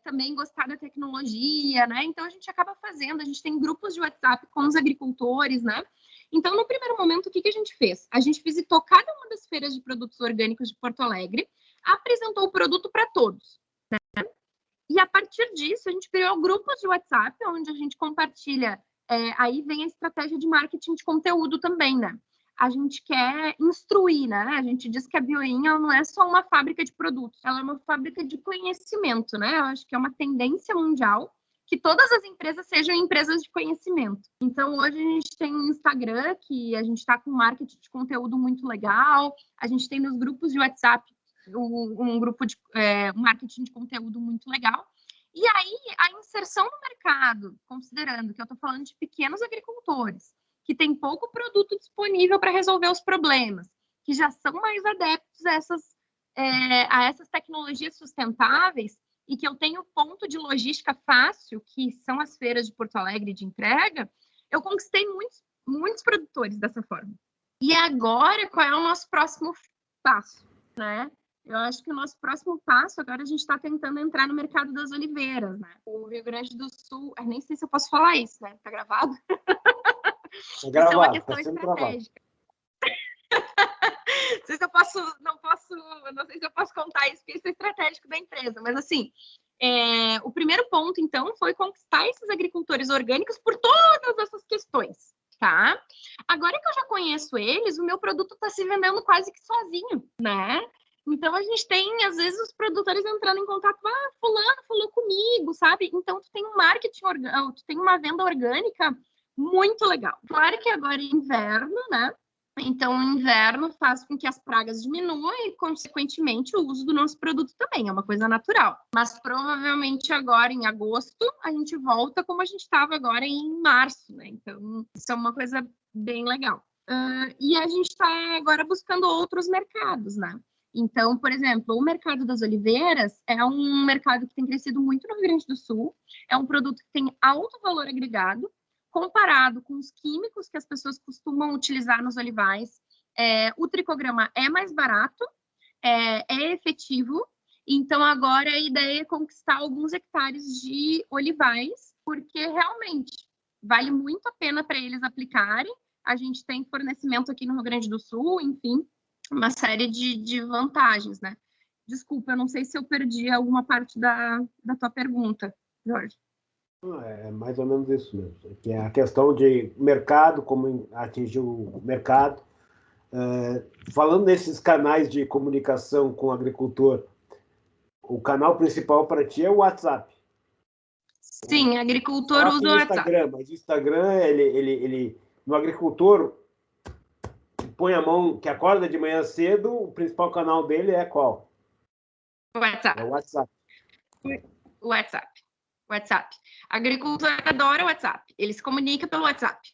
também gostar da tecnologia, né? Então, a gente acaba fazendo, a gente tem grupos de WhatsApp com os agricultores, né? Então, no primeiro momento, o que a gente fez? A gente visitou cada uma das feiras de produtos orgânicos de Porto Alegre, apresentou o produto para todos, né? E, a partir disso, a gente criou grupos de WhatsApp, onde a gente compartilha, aí vem a estratégia de marketing de conteúdo também, né? a gente quer instruir, né? A gente diz que a Bioin ela não é só uma fábrica de produtos, ela é uma fábrica de conhecimento, né? Eu acho que é uma tendência mundial que todas as empresas sejam empresas de conhecimento. Então, hoje a gente tem um Instagram, que a gente está com um marketing de conteúdo muito legal, a gente tem nos grupos de WhatsApp um grupo de marketing de conteúdo muito legal. E aí, a inserção no mercado, considerando que eu estou falando de pequenos agricultores, que tem pouco produto disponível para resolver os problemas, que já são mais adeptos a essas tecnologias sustentáveis, e que eu tenho ponto de logística fácil, que são as feiras de Porto Alegre de entrega, eu conquistei muitos produtores dessa forma. E agora, qual é o nosso próximo passo, né? Eu acho que o nosso próximo passo, agora a gente está tentando entrar no mercado das oliveiras, né? O Rio Grande do Sul, nem sei se eu posso falar isso, né? Tá gravado? Tá gravado, isso é uma questão tá estratégica. Não sei se eu posso, não sei se eu posso contar isso, porque isso é estratégico da empresa, mas assim, o primeiro ponto, então, foi conquistar esses agricultores orgânicos por todas essas questões, tá? Agora que eu já conheço eles, o meu produto está se vendendo quase que sozinho, né? Então, a gente tem, às vezes, os produtores entrando em contato, fulano falou comigo, sabe? Então, tu tem um marketing orgânico, tu tem uma venda orgânica muito legal. Claro que agora é inverno, né? Então, o inverno faz com que as pragas diminuam e, consequentemente, o uso do nosso produto também. É uma coisa natural. Mas, provavelmente, agora, em agosto, a gente volta como a gente estava agora em março, né? Então, isso é uma coisa bem legal. E a gente está agora buscando outros mercados, né? Então, por exemplo, o mercado das oliveiras é um mercado que tem crescido muito no Rio Grande do Sul. É um produto que tem alto valor agregado, comparado com os químicos que as pessoas costumam utilizar nos olivais. O tricograma é mais barato, é efetivo. Então, agora a ideia é conquistar alguns hectares de olivais, porque realmente vale muito a pena para eles aplicarem. A gente tem fornecimento aqui no Rio Grande do Sul, enfim, uma série de vantagens, né? Desculpa, eu não sei se eu perdi alguma parte da tua pergunta, Jorge. É mais ou menos isso mesmo. Que é a questão de mercado, como atingir o mercado. Falando nesses canais de comunicação com o agricultor, o canal principal para ti é o WhatsApp. Sim, agricultor usa o WhatsApp. Mas o Instagram, no agricultor põe a mão, que acorda de manhã cedo, o principal canal dele é qual? WhatsApp. É o WhatsApp. WhatsApp. Agricultor adora o WhatsApp. Ele se comunica pelo WhatsApp.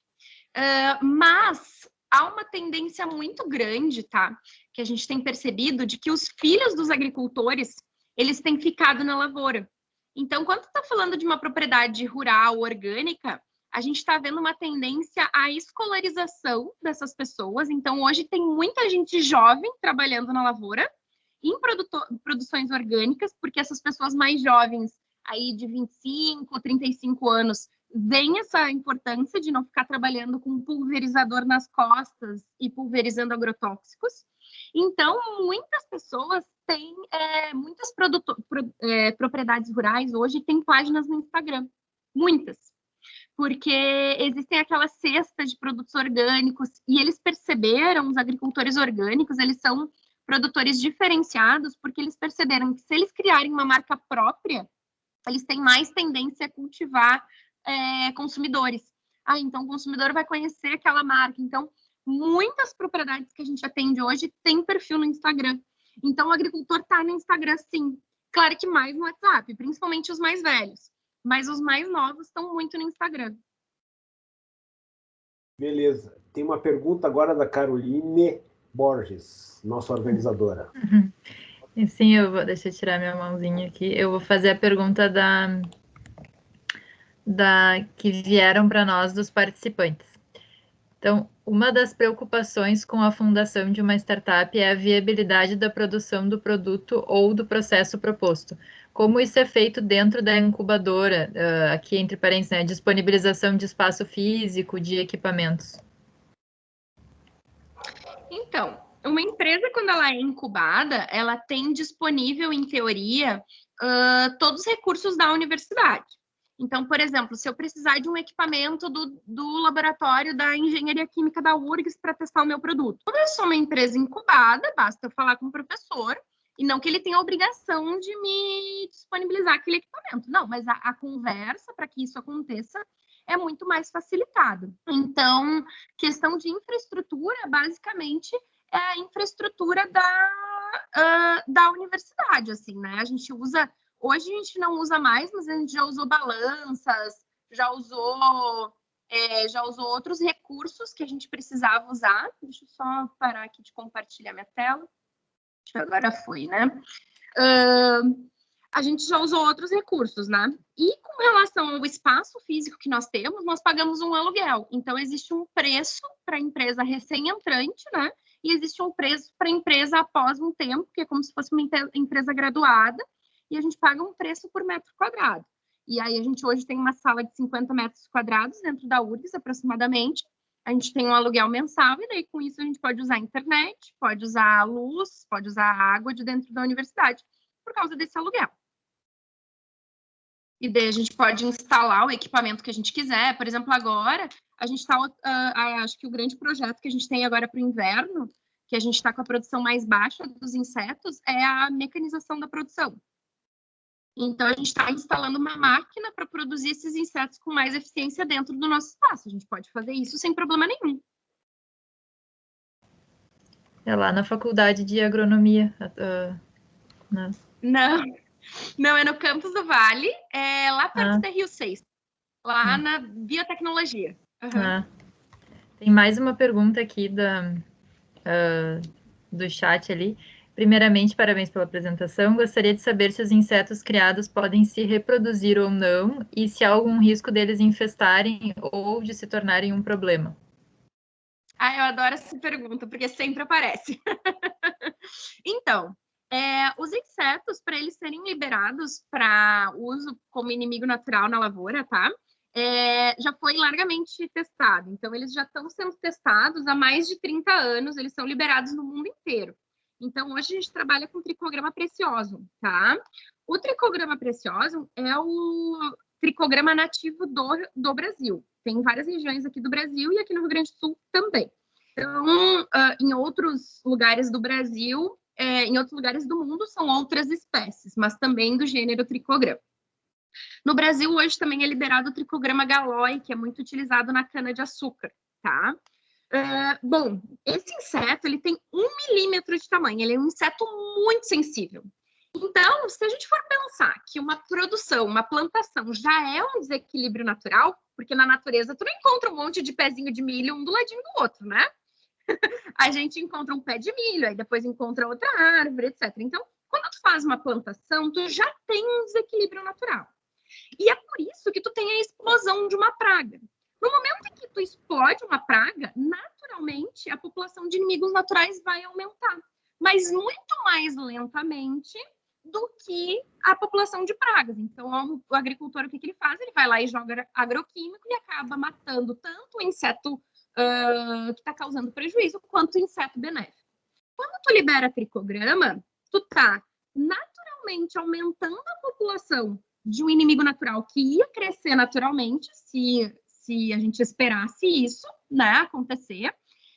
Mas há uma tendência muito grande, tá? Que a gente tem percebido de que os filhos dos agricultores, eles têm ficado na lavoura. Então, quando tu tá falando de uma propriedade rural, orgânica, a gente está vendo uma tendência à escolarização dessas pessoas. Então, hoje tem muita gente jovem trabalhando na lavoura, em produções orgânicas, porque essas pessoas mais jovens, aí de 25, 35 anos, veem essa importância de não ficar trabalhando com um pulverizador nas costas e pulverizando agrotóxicos. Então, muitas pessoas têm, muitas propriedades rurais hoje têm páginas no Instagram, muitas. Porque existem aquelas cestas de produtos orgânicos e eles perceberam, os agricultores orgânicos, eles são produtores diferenciados porque eles perceberam que se eles criarem uma marca própria, eles têm mais tendência a cultivar consumidores. Então o consumidor vai conhecer aquela marca. Então, muitas propriedades que a gente atende hoje têm perfil no Instagram. Então, o agricultor está no Instagram, sim. Claro que mais no WhatsApp, principalmente os mais velhos. Mas os mais novos estão muito no Instagram. Beleza. Tem uma pergunta agora da Caroline Borges, nossa organizadora. Sim, deixa eu tirar minha mãozinha aqui. Eu vou fazer a pergunta que vieram para nós dos participantes. Então, uma das preocupações com a fundação de uma startup é a viabilidade da produção do produto ou do processo proposto. Como isso é feito dentro da incubadora, aqui entre parênteses, né, disponibilização de espaço físico, de equipamentos? Então, uma empresa, quando ela é incubada, ela tem disponível, em teoria, todos os recursos da universidade. Então, por exemplo, se eu precisar de um equipamento do laboratório da Engenharia Química da URGS para testar o meu produto. Quando eu sou uma empresa incubada, basta eu falar com o professor, e não que ele tenha a obrigação de me disponibilizar aquele equipamento. Não, mas a conversa para que isso aconteça é muito mais facilitada. Então, questão de infraestrutura, basicamente, é a infraestrutura da universidade, assim, né? A gente usa... Hoje a gente não usa mais, mas a gente já usou balanças, já usou outros recursos que a gente precisava usar. Deixa eu só parar aqui de compartilhar minha tela. Acho que agora foi, né? A gente já usou outros recursos, né? E com relação ao espaço físico que nós temos, nós pagamos um aluguel. Então, existe um preço para a empresa recém-entrante, né? E existe um preço para a empresa após um tempo, que é como se fosse uma empresa graduada, e a gente paga um preço por metro quadrado. E aí a gente hoje tem uma sala de 50 metros quadrados dentro da URGS, aproximadamente. A gente tem um aluguel mensal, e daí com isso a gente pode usar a internet, pode usar a luz, pode usar a água de dentro da universidade, por causa desse aluguel. E daí a gente pode instalar o equipamento que a gente quiser. Por exemplo, agora, a gente está... acho que o grande projeto que a gente tem agora para o inverno, que a gente está com a produção mais baixa dos insetos, é a mecanização da produção. Então, a gente está instalando uma máquina para produzir esses insetos com mais eficiência dentro do nosso espaço. A gente pode fazer isso sem problema nenhum. É lá na faculdade de agronomia. Não, é no campus do Vale, lá perto da Rio 6, lá na biotecnologia. Uhum. Tem mais uma pergunta aqui do chat ali. Primeiramente, parabéns pela apresentação. Gostaria de saber se os insetos criados podem se reproduzir ou não e se há algum risco deles infestarem ou de se tornarem um problema. Eu adoro essa pergunta, porque sempre aparece. Então, os insetos, para eles serem liberados para uso como inimigo natural na lavoura, tá? Já foi largamente testado. Então, eles já estão sendo testados há mais de 30 anos, eles são liberados no mundo inteiro. Então, hoje a gente trabalha com tricograma preciosum, tá? O tricograma preciosum é o tricograma nativo do Brasil. Tem várias regiões aqui do Brasil e aqui no Rio Grande do Sul também. Então, em outros lugares do Brasil, em outros lugares do mundo, são outras espécies, mas também do gênero tricograma. No Brasil, hoje também é liberado o tricograma galoi, que é muito utilizado na cana-de-açúcar, tá? Bom, esse inseto, ele tem 1 milímetro de tamanho, ele é um inseto muito sensível. Então, se a gente for pensar que uma produção, uma plantação já é um desequilíbrio natural, porque na natureza tu não encontra um monte de pezinho de milho um do ladinho do outro, né? A gente encontra um pé de milho, aí depois encontra outra árvore, etc. Então, quando tu faz uma plantação, tu já tem um desequilíbrio natural. E é por isso que tu tem a explosão de uma praga. No momento em que tu explode uma praga, naturalmente, a população de inimigos naturais vai aumentar. Mas muito mais lentamente do que a população de pragas. Então, o agricultor, o que ele faz? Ele vai lá e joga agroquímico e acaba matando tanto o inseto que está causando prejuízo, quanto o inseto benéfico. Quando tu libera tricograma, tu está naturalmente aumentando a população de um inimigo natural que ia crescer naturalmente, se a gente esperasse isso, né, acontecer.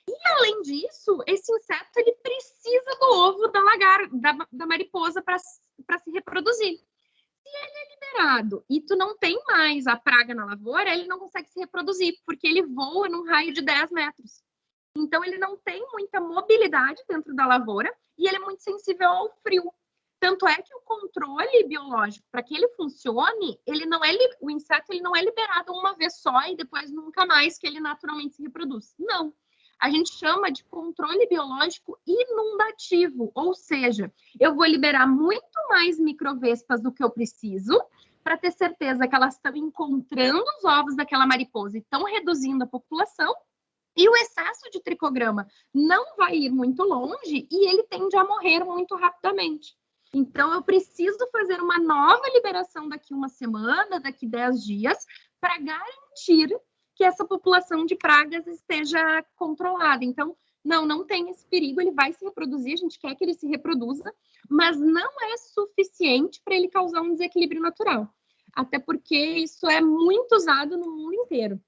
E, além disso, esse inseto ele precisa do ovo da mariposa para se reproduzir. Se ele é liberado e tu não tem mais a praga na lavoura, ele não consegue se reproduzir, porque ele voa num raio de 10 metros. Então, ele não tem muita mobilidade dentro da lavoura e ele é muito sensível ao frio. Tanto é que o controle biológico, para que ele funcione, o inseto ele não é liberado uma vez só e depois nunca mais que ele naturalmente se reproduz. Não. A gente chama de controle biológico inundativo, ou seja, eu vou liberar muito mais microvespas do que eu preciso para ter certeza que elas estão encontrando os ovos daquela mariposa e estão reduzindo a população, e o excesso de tricograma não vai ir muito longe e ele tende a morrer muito rapidamente. Então, eu preciso fazer uma nova liberação daqui uma semana, daqui 10 dias, para garantir que essa população de pragas esteja controlada. Então, não tem esse perigo, ele vai se reproduzir, a gente quer que ele se reproduza, mas não é suficiente para ele causar um desequilíbrio natural. até porque isso é muito usado no mundo inteiro.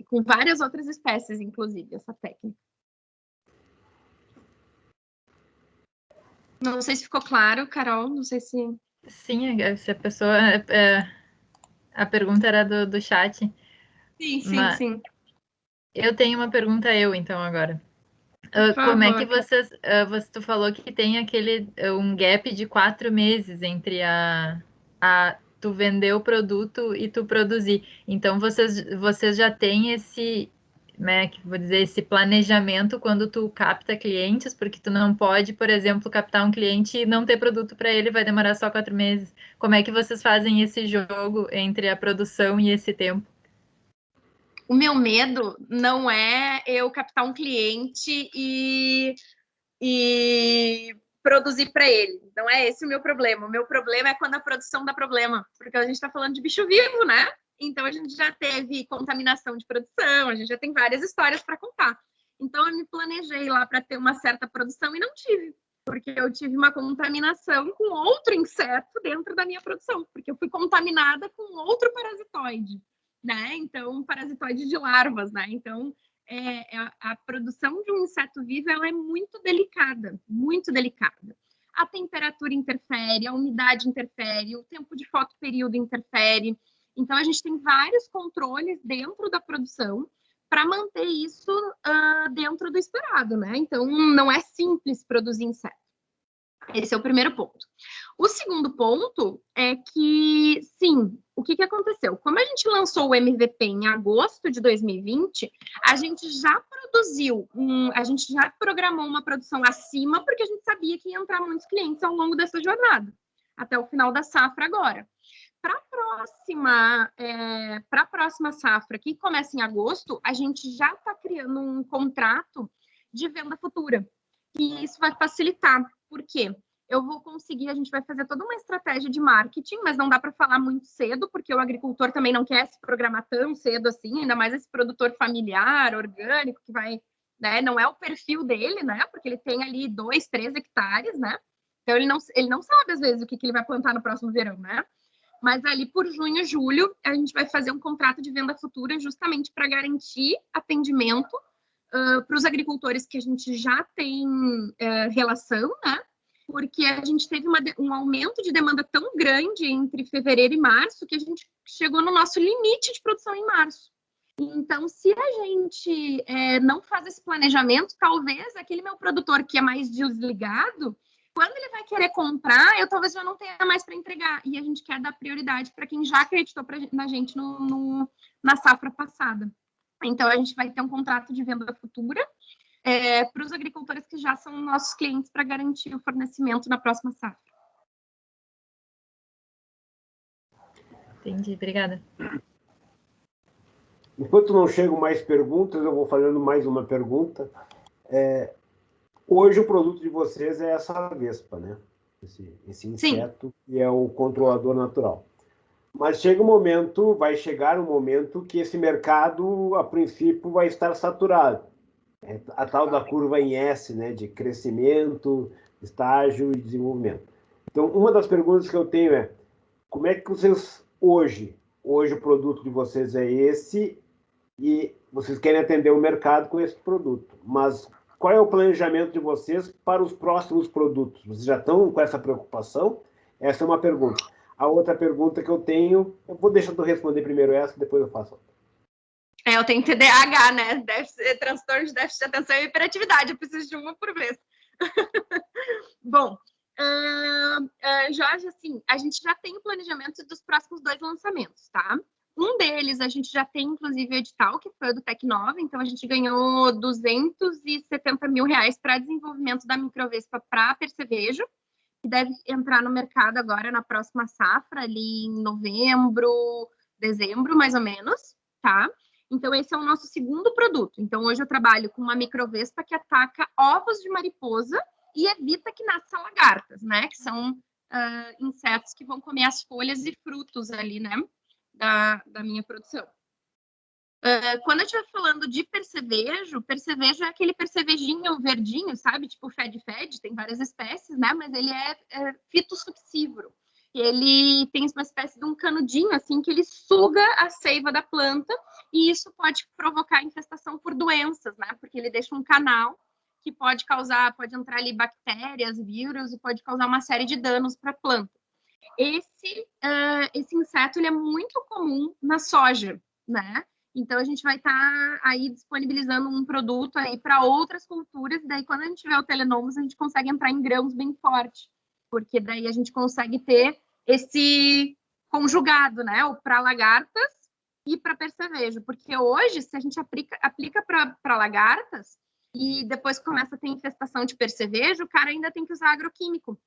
Com várias outras espécies, inclusive, essa técnica. Não sei se ficou claro, Carol, não sei se... Sim, se a pessoa... a pergunta era do chat. Sim. Eu tenho uma pergunta então, agora. Como é que tu falou que tem um gap de 4 meses entre tu vender o produto e tu produzir. Então, vocês já têm esse, né, que vou dizer, esse planejamento quando tu capta clientes, porque tu não pode, por exemplo, captar um cliente e não ter produto para ele, vai demorar só 4 meses. Como é que vocês fazem esse jogo entre a produção e esse tempo? O meu medo não é eu captar um cliente e produzir para ele. Não é esse o meu problema. O meu problema é quando a produção dá problema, porque a gente está falando de bicho vivo, né? Então a gente já teve contaminação de produção, a gente já tem várias histórias para contar. Então eu me planejei lá para ter uma certa produção e não tive, porque eu tive uma contaminação com outro inseto dentro da minha produção, porque eu fui contaminada com outro parasitoide, né? Então, parasitoide de larvas, né? Então, a produção de um inseto vivo ela é muito delicada, muito delicada. A temperatura interfere, a umidade interfere, o tempo de fotoperíodo interfere. Então, a gente tem vários controles dentro da produção para manter isso dentro do esperado, né? Então, não é simples produzir inseto. Esse é o primeiro ponto. O segundo ponto é que, sim, o que aconteceu? Como a gente lançou o MVP em agosto de 2020, a gente já produziu, a gente já programou uma produção acima, porque a gente sabia que ia entrar muitos clientes ao longo dessa jornada, até o final da safra agora. Para a próxima safra, que começa em agosto, a gente já está criando um contrato de venda futura. E isso vai facilitar. Por quê? Eu vou conseguir, a gente vai fazer toda uma estratégia de marketing, mas não dá para falar muito cedo, porque o agricultor também não quer se programar tão cedo assim, ainda mais esse produtor familiar, orgânico, que vai, né, não é o perfil dele, né, porque ele tem ali 2, 3 hectares, né, então ele não sabe, às vezes, o que ele vai plantar no próximo verão, né, mas ali por junho, julho, a gente vai fazer um contrato de venda futura justamente para garantir atendimento para os agricultores que a gente já tem relação, né? Porque a gente teve um aumento de demanda tão grande entre fevereiro e março que a gente chegou no nosso limite de produção em março. Então, se a gente não faz esse planejamento, talvez aquele meu produtor que é mais desligado, quando ele vai querer comprar, eu talvez já não tenha mais para entregar. E a gente quer dar prioridade para quem já acreditou na gente na safra passada. Então, a gente vai ter um contrato de venda futura para os agricultores que já são nossos clientes para garantir o fornecimento na próxima safra. Entendi, obrigada. Enquanto não chegam mais perguntas, eu vou fazendo mais uma pergunta. Hoje o produto de vocês é essa vespa, né? Esse inseto que é o controlador natural. Mas vai chegar um momento que esse mercado, a princípio, vai estar saturado. A tal da curva em S, né, de crescimento, estágio e desenvolvimento. Então, uma das perguntas que eu tenho é, como é que vocês, hoje o produto de vocês é esse e vocês querem atender o mercado com esse produto, mas qual é o planejamento de vocês para os próximos produtos? Vocês já estão com essa preocupação? Essa é uma pergunta. A outra pergunta que eu tenho, eu vou deixar tu responder primeiro essa, depois eu faço outra. Eu tenho TDAH, né? Transtorno de déficit de atenção e hiperatividade. Eu preciso de uma por vez. Bom, Jorge, assim, a gente já tem o planejamento dos próximos 2 lançamentos, tá? Um deles, a gente já tem, inclusive, o edital, que foi o do Tecnova. Então, a gente ganhou R$270 mil para desenvolvimento da microvespa para percevejo, que deve entrar no mercado agora na próxima safra, ali em novembro, dezembro, mais ou menos, tá? Então, esse é o nosso segundo produto. Então, hoje eu trabalho com uma microvespa que ataca ovos de mariposa e evita que nasçam lagartas, né? Que são insetos que vão comer as folhas e frutos ali, né? Da minha produção. Quando eu estiver falando de percevejo é aquele percevejinho verdinho, sabe? Tipo fed, tem várias espécies, né? Mas ele é fitossuccívoro. ele tem uma espécie de um canudinho, assim, que ele suga a seiva da planta, e isso pode provocar infestação por doenças, né? Porque ele deixa um canal que pode entrar ali bactérias, vírus, e pode causar uma série de danos para a planta. Esse inseto, ele é muito comum na soja, né? Então, a gente vai estar aí disponibilizando um produto aí para outras culturas, e daí, quando a gente tiver o Telenomos, a gente consegue entrar em grãos bem forte, porque daí a gente consegue ter esse conjugado, né? Para lagartas e para percevejo, porque hoje, se a gente aplica para lagartas e depois começa a ter infestação de percevejo, o cara ainda tem que usar agroquímico,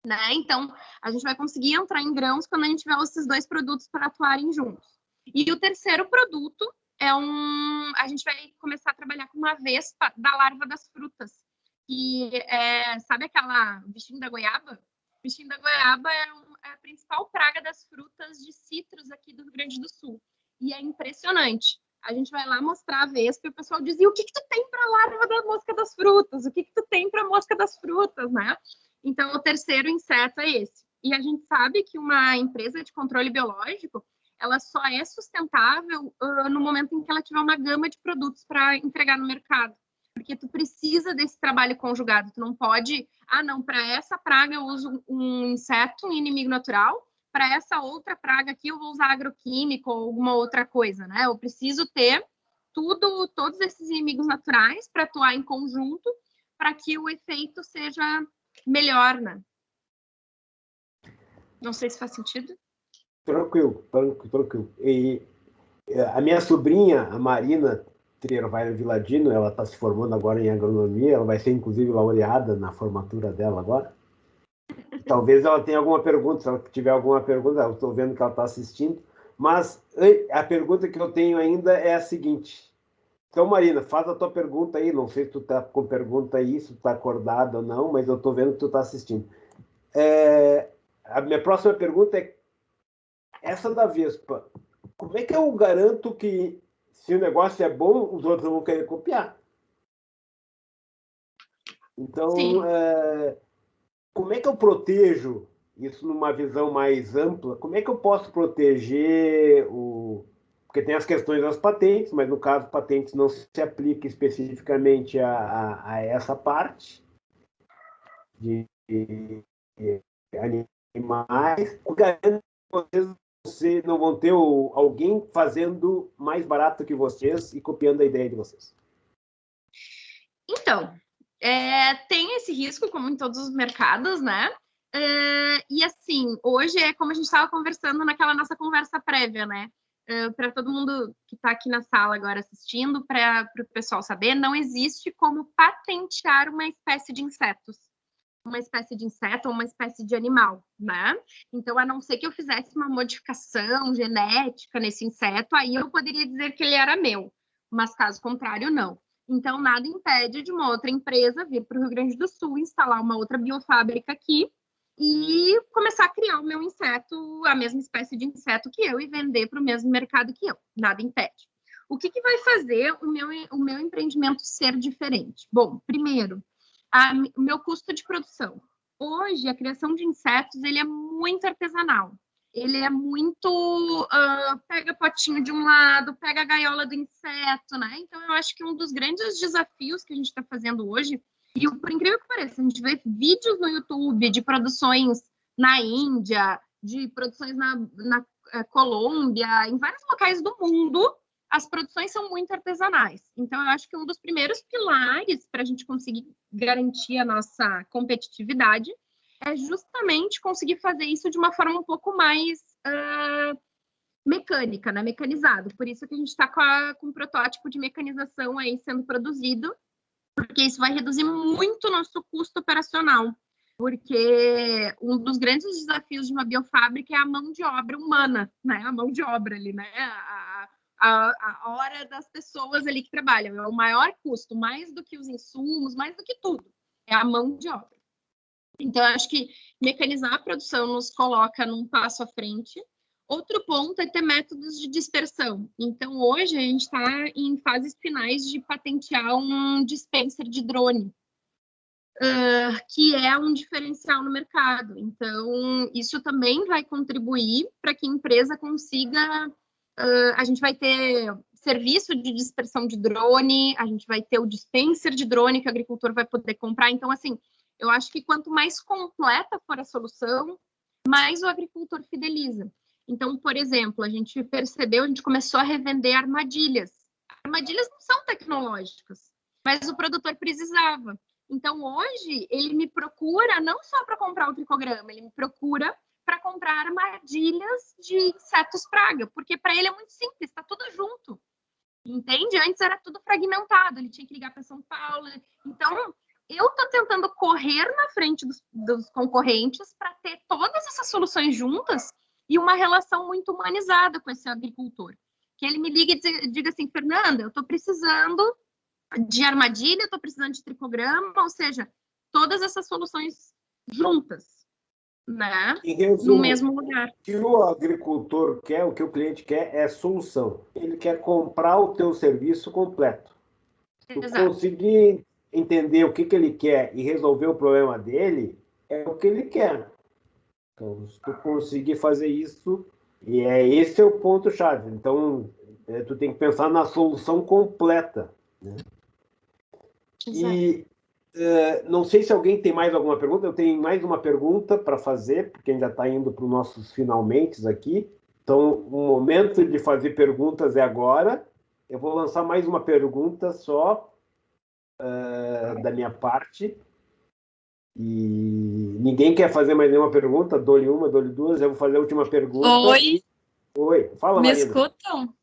né? Então, a gente vai conseguir entrar em grãos quando a gente tiver esses dois produtos para atuarem juntos. E o terceiro produto a gente vai começar a trabalhar com uma vespa da larva das frutas, que sabe aquela bichinho da goiaba? O bichinho da goiaba é a principal praga das frutas de citros aqui do Rio Grande do Sul. E é impressionante. A gente vai lá mostrar a vespa e o pessoal diz: e o que tu tem para a larva da mosca das frutas? O que tu tem para a mosca das frutas, né? Então, o terceiro inseto é esse. E a gente sabe que uma empresa de controle biológico, ela só é sustentável no momento em que ela tiver uma gama de produtos para entregar no mercado. Porque tu precisa desse trabalho conjugado. Tu não pode, não, para essa praga eu uso um inseto, um inimigo natural, para essa outra praga aqui eu vou usar agroquímico ou alguma outra coisa, né? Eu preciso ter todos esses inimigos naturais para atuar em conjunto, para que o efeito seja melhor, né? Não sei se faz sentido. Tranquilo. E a minha sobrinha, a Marina Trierweiler Viladino, ela está se formando agora em agronomia, ela vai ser, inclusive, laureada na formatura dela agora. Talvez ela tenha alguma pergunta, se ela tiver alguma pergunta, eu estou vendo que ela está assistindo, mas a pergunta que eu tenho ainda é a seguinte. Então, Marina, faz a tua pergunta aí, não sei se tu está com pergunta aí, se tu está acordada ou não, mas eu estou vendo que tu está assistindo. A minha próxima pergunta é essa da vespa. Como é que eu garanto que, se o negócio é bom, os outros vão querer copiar? Então, como é que eu protejo isso numa visão mais ampla? Como é que eu posso proteger Porque tem as questões das patentes, mas no caso, patentes não se aplica especificamente a essa parte de animais. Vocês não vão ter alguém fazendo mais barato que vocês e copiando a ideia de vocês. Então, tem esse risco, como em todos os mercados, né? E assim, hoje é como a gente estava conversando naquela nossa conversa prévia, né? Para todo mundo que está aqui na sala agora assistindo, para o pessoal saber, não existe como patentear uma espécie de insetos. Uma espécie de inseto ou uma espécie de animal, né? Então, a não ser que eu fizesse uma modificação genética nesse inseto, aí eu poderia dizer que ele era meu, mas caso contrário, não. Então, nada impede de uma outra empresa vir para o Rio Grande do Sul, instalar uma outra biofábrica aqui e começar a criar o meu inseto, a mesma espécie de inseto que eu, e vender para o mesmo mercado que eu. Nada impede. O que vai fazer o meu empreendimento ser diferente? Bom, primeiro, o meu custo de produção. Hoje, a criação de insetos, ele é muito artesanal. Ele é muito... pega potinho de um lado, pega a gaiola do inseto, né? Então, eu acho que um dos grandes desafios que a gente está fazendo hoje, e por incrível que pareça, a gente vê vídeos no YouTube de produções na Índia, de produções na Colômbia, em vários locais do mundo, as produções são muito artesanais. Então, eu acho que um dos primeiros pilares para a gente conseguir garantir a nossa competitividade é justamente conseguir fazer isso de uma forma um pouco mais mecânica, né? Mecanizado. Por isso que a gente está com um protótipo de mecanização aí sendo produzido, porque isso vai reduzir muito o nosso custo operacional. Porque um dos grandes desafios de uma biofábrica é a mão de obra humana, né? A mão de obra ali, né? A hora das pessoas ali que trabalham. É o maior custo, mais do que os insumos, mais do que tudo. É a mão de obra. Então, eu acho que mecanizar a produção nos coloca num passo à frente. Outro ponto é ter métodos de dispersão. Então, hoje, a gente está em fases finais de patentear um dispenser de drone. que é um diferencial no mercado. Então, isso também vai contribuir para que a empresa consiga... a gente vai ter serviço de dispersão de drone, a gente vai ter o dispenser de drone que o agricultor vai poder comprar. Então, assim, eu acho que quanto mais completa for a solução, mais o agricultor fideliza. Então, por exemplo, a gente começou a revender armadilhas. Armadilhas não são tecnológicas, mas o produtor precisava. Então, hoje, ele me procura não só para comprar o tricograma, ele me procura para comprar armadilhas de insetos praga, porque para ele é muito simples, está tudo junto. Entende? Antes era tudo fragmentado, ele tinha que ligar para São Paulo. Então, eu estou tentando correr na frente dos concorrentes para ter todas essas soluções juntas e uma relação muito humanizada com esse agricultor. Que ele me liga e diga assim, Fernanda, eu estou precisando de armadilha, estou precisando de tricograma, ou seja, todas essas soluções juntas, né? Em resumo, no mesmo lugar. O que o agricultor quer, o que o cliente quer é solução. Ele quer comprar o teu serviço completo. Se tu conseguir entender o que ele quer e resolver o problema dele, é o que ele quer. Então, se tu conseguir fazer isso, e esse é o ponto-chave. Então, tu tem que pensar na solução completa, né? E não sei se alguém tem mais alguma pergunta. Eu tenho mais uma pergunta para fazer, porque a gente já está indo para os nossos finalmente aqui. Então, o momento de fazer perguntas é agora. Eu vou lançar mais uma pergunta só da minha parte. E ninguém quer fazer mais nenhuma pergunta? Dou-lhe uma, dou-lhe duas. Eu vou fazer a última pergunta. Oi. Oi, fala, Me Marina. escutam?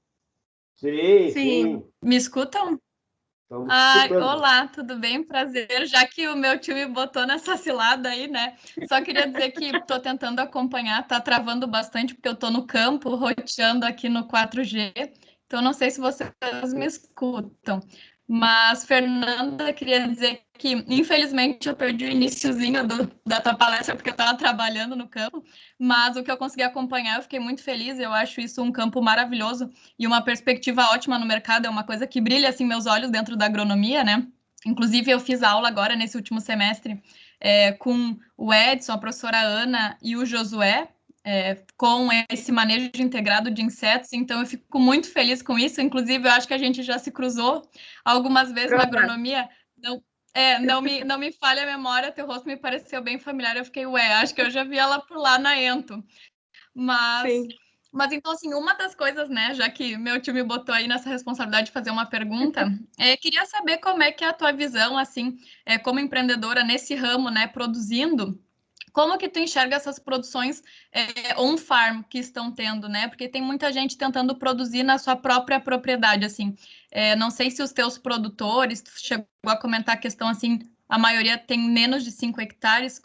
Sim. Me escutam? Olá, tudo bem? Prazer. Já que o meu tio me botou nessa cilada aí, né? Só queria dizer que estou tentando acompanhar, tá travando bastante, porque eu estou no campo, roteando aqui no 4G. Então, não sei se vocês me escutam. Mas, Fernanda, queria dizer que, infelizmente, eu perdi o iniciozinho da tua palestra, porque eu estava trabalhando no campo, mas o que eu consegui acompanhar, eu fiquei muito feliz. Eu acho isso um campo maravilhoso e uma perspectiva ótima no mercado. É uma coisa que brilha, assim, meus olhos dentro da agronomia, né? Inclusive, eu fiz aula agora, nesse último semestre, com o Edson, a professora Ana e o Josué, com esse manejo integrado de insetos. Então, eu fico muito feliz com isso. Inclusive, eu acho que a gente já se cruzou algumas vezes na agronomia. Não me falha a memória, teu rosto me pareceu bem familiar. Eu fiquei, acho que eu já vi ela por lá na Ento. Mas então, assim, uma das coisas, né, já que meu tio me botou aí nessa responsabilidade de fazer uma pergunta, queria saber como é que é a tua visão, assim, como empreendedora nesse ramo, né, produzindo. Como que tu enxerga essas produções on-farm que estão tendo, né? Porque tem muita gente tentando produzir na sua própria propriedade, assim. Não sei se os teus produtores, tu chegou a comentar a questão, assim, a maioria tem menos de 5 hectares.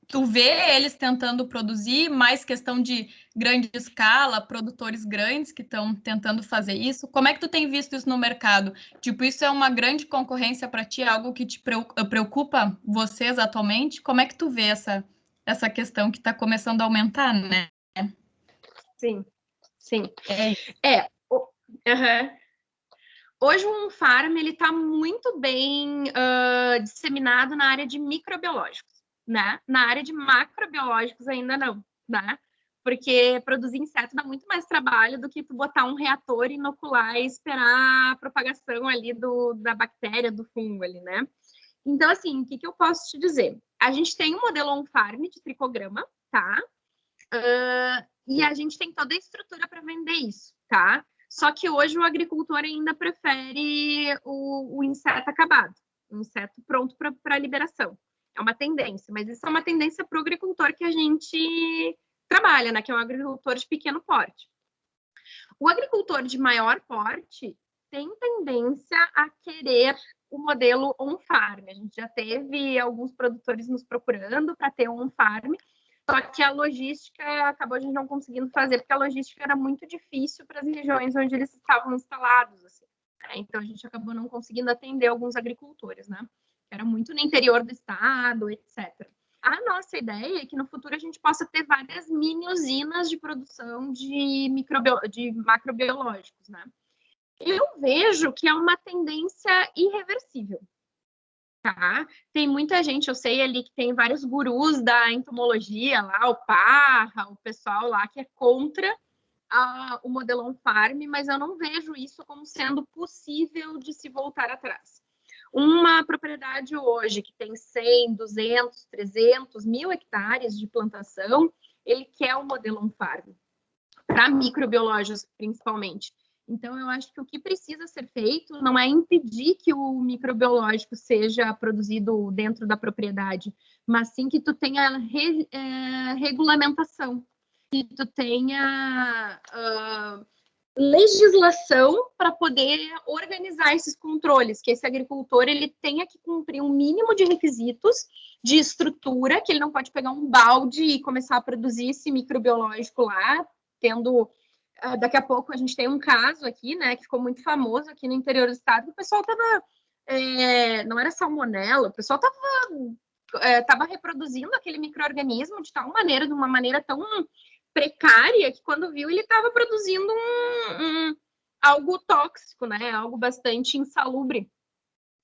Tu vê eles tentando produzir, mais questão de grande escala, produtores grandes que estão tentando fazer isso. Como é que tu tem visto isso no mercado? Tipo, isso é uma grande concorrência para ti, algo que te preocupa vocês atualmente? Como é que tu vê essa questão que está começando a aumentar, né? Sim. Hoje o on-farm está muito bem disseminado na área de microbiológicos, né? Na área de macrobiológicos ainda não, né? Porque produzir inseto dá muito mais trabalho do que tu botar um reator, inocular e esperar a propagação ali da bactéria, do fungo ali, né? Então, assim, o que eu posso te dizer? A gente tem um modelo on-farm de tricograma, tá? E a gente tem toda a estrutura para vender isso, tá? Só que hoje o agricultor ainda prefere o inseto acabado, o inseto pronto para liberação. É uma tendência, mas isso é uma tendência para o agricultor que a gente trabalha, né? Que é um agricultor de pequeno porte. O agricultor de maior porte tem tendência a querer o modelo on-farm. A gente já teve alguns produtores nos procurando para ter um on-farm, só que a logística acabou a gente não conseguindo fazer, porque a logística era muito difícil para as regiões onde eles estavam instalados. Assim, né? Então, a gente acabou não conseguindo atender alguns agricultores, né? Era muito no interior do estado, etc. A nossa ideia é que no futuro a gente possa ter várias mini usinas de produção de macrobiológicos, né? Eu vejo que é uma tendência irreversível. tá? Tem muita gente, eu sei ali que tem vários gurus da entomologia lá, o Parra, o pessoal lá que é contra o modelo on-farm, mas eu não vejo isso como sendo possível de se voltar atrás. Uma propriedade hoje que tem 100, 200, 300, 1.000 hectares de plantação, ele quer o modelo on-farm, para microbiológicos principalmente. Então, eu acho que o que precisa ser feito não é impedir que o microbiológico seja produzido dentro da propriedade, mas sim que tu tenha regulamentação, que tu tenha legislação para poder organizar esses controles, que esse agricultor ele tenha que cumprir um mínimo de requisitos de estrutura, que ele não pode pegar um balde e começar a produzir esse microbiológico lá, tendo... daqui a pouco a gente tem um caso aqui, né, que ficou muito famoso aqui no interior do estado, que o pessoal estava, não era salmonela, o pessoal estava reproduzindo aquele micro-organismo de uma maneira tão precária, que quando viu ele estava produzindo algo tóxico, né, algo bastante insalubre.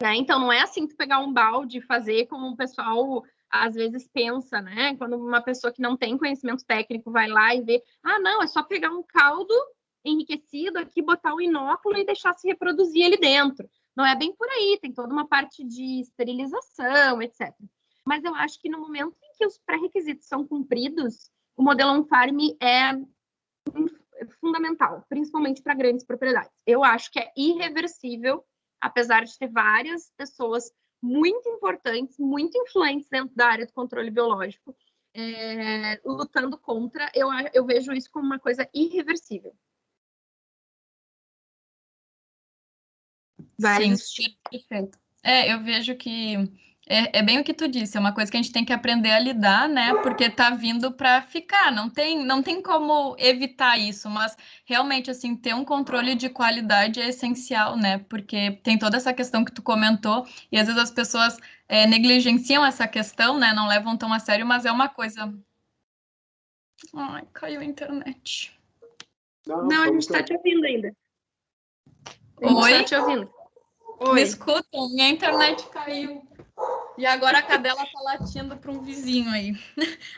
Né? Então, não é assim tu pegar um balde e fazer como o pessoal às vezes pensa, né? Quando uma pessoa que não tem conhecimento técnico vai lá e vê, não, é só pegar um caldo enriquecido aqui, botar um inóculo e deixar se reproduzir ali dentro. Não é bem por aí, tem toda uma parte de esterilização, etc. Mas eu acho que no momento em que os pré-requisitos são cumpridos, o modelo on-farm é fundamental, principalmente para grandes propriedades. Eu acho que é irreversível, apesar de ter várias pessoas muito importantes, muito influentes dentro da área do controle biológico, lutando contra, eu vejo isso como uma coisa irreversível. Sim, perfeito. Eu vejo que é bem o que tu disse, é uma coisa que a gente tem que aprender a lidar, né? Porque tá vindo para ficar, não tem como evitar isso, mas realmente, assim, ter um controle de qualidade é essencial, né? Porque tem toda essa questão que tu comentou, e às vezes as pessoas negligenciam essa questão, né? Não levam tão a sério, mas é uma coisa... Ai, caiu a internet. Não, a gente está te ouvindo ainda. Oi? Está te ouvindo. Oi. Me escutam? Minha internet caiu. E agora a cadela tá latindo para um vizinho aí.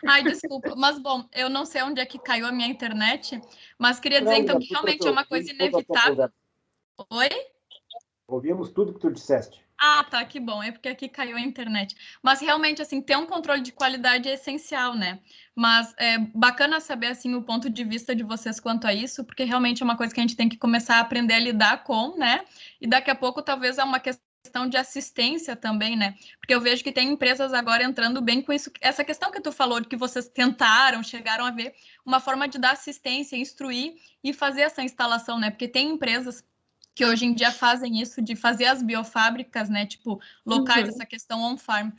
Ai, desculpa. Mas, bom, eu não sei onde é que caiu a minha internet, mas queria dizer, então, que realmente é uma coisa inevitável. Oi? Ouvimos tudo que tu disseste. Tá, que bom. É porque aqui caiu a internet. Mas, realmente, assim, ter um controle de qualidade é essencial, né? Mas é bacana saber, assim, o ponto de vista de vocês quanto a isso, porque realmente é uma coisa que a gente tem que começar a aprender a lidar com, né? E daqui a pouco, talvez, é uma questão de assistência também, né? Porque eu vejo que tem empresas agora entrando bem com isso. Essa questão que tu falou, de que vocês chegaram a ver uma forma de dar assistência, instruir e fazer essa instalação, né? Porque tem empresas que hoje em dia fazem isso, de fazer as biofábricas, né? Tipo, locais, essa questão on-farm.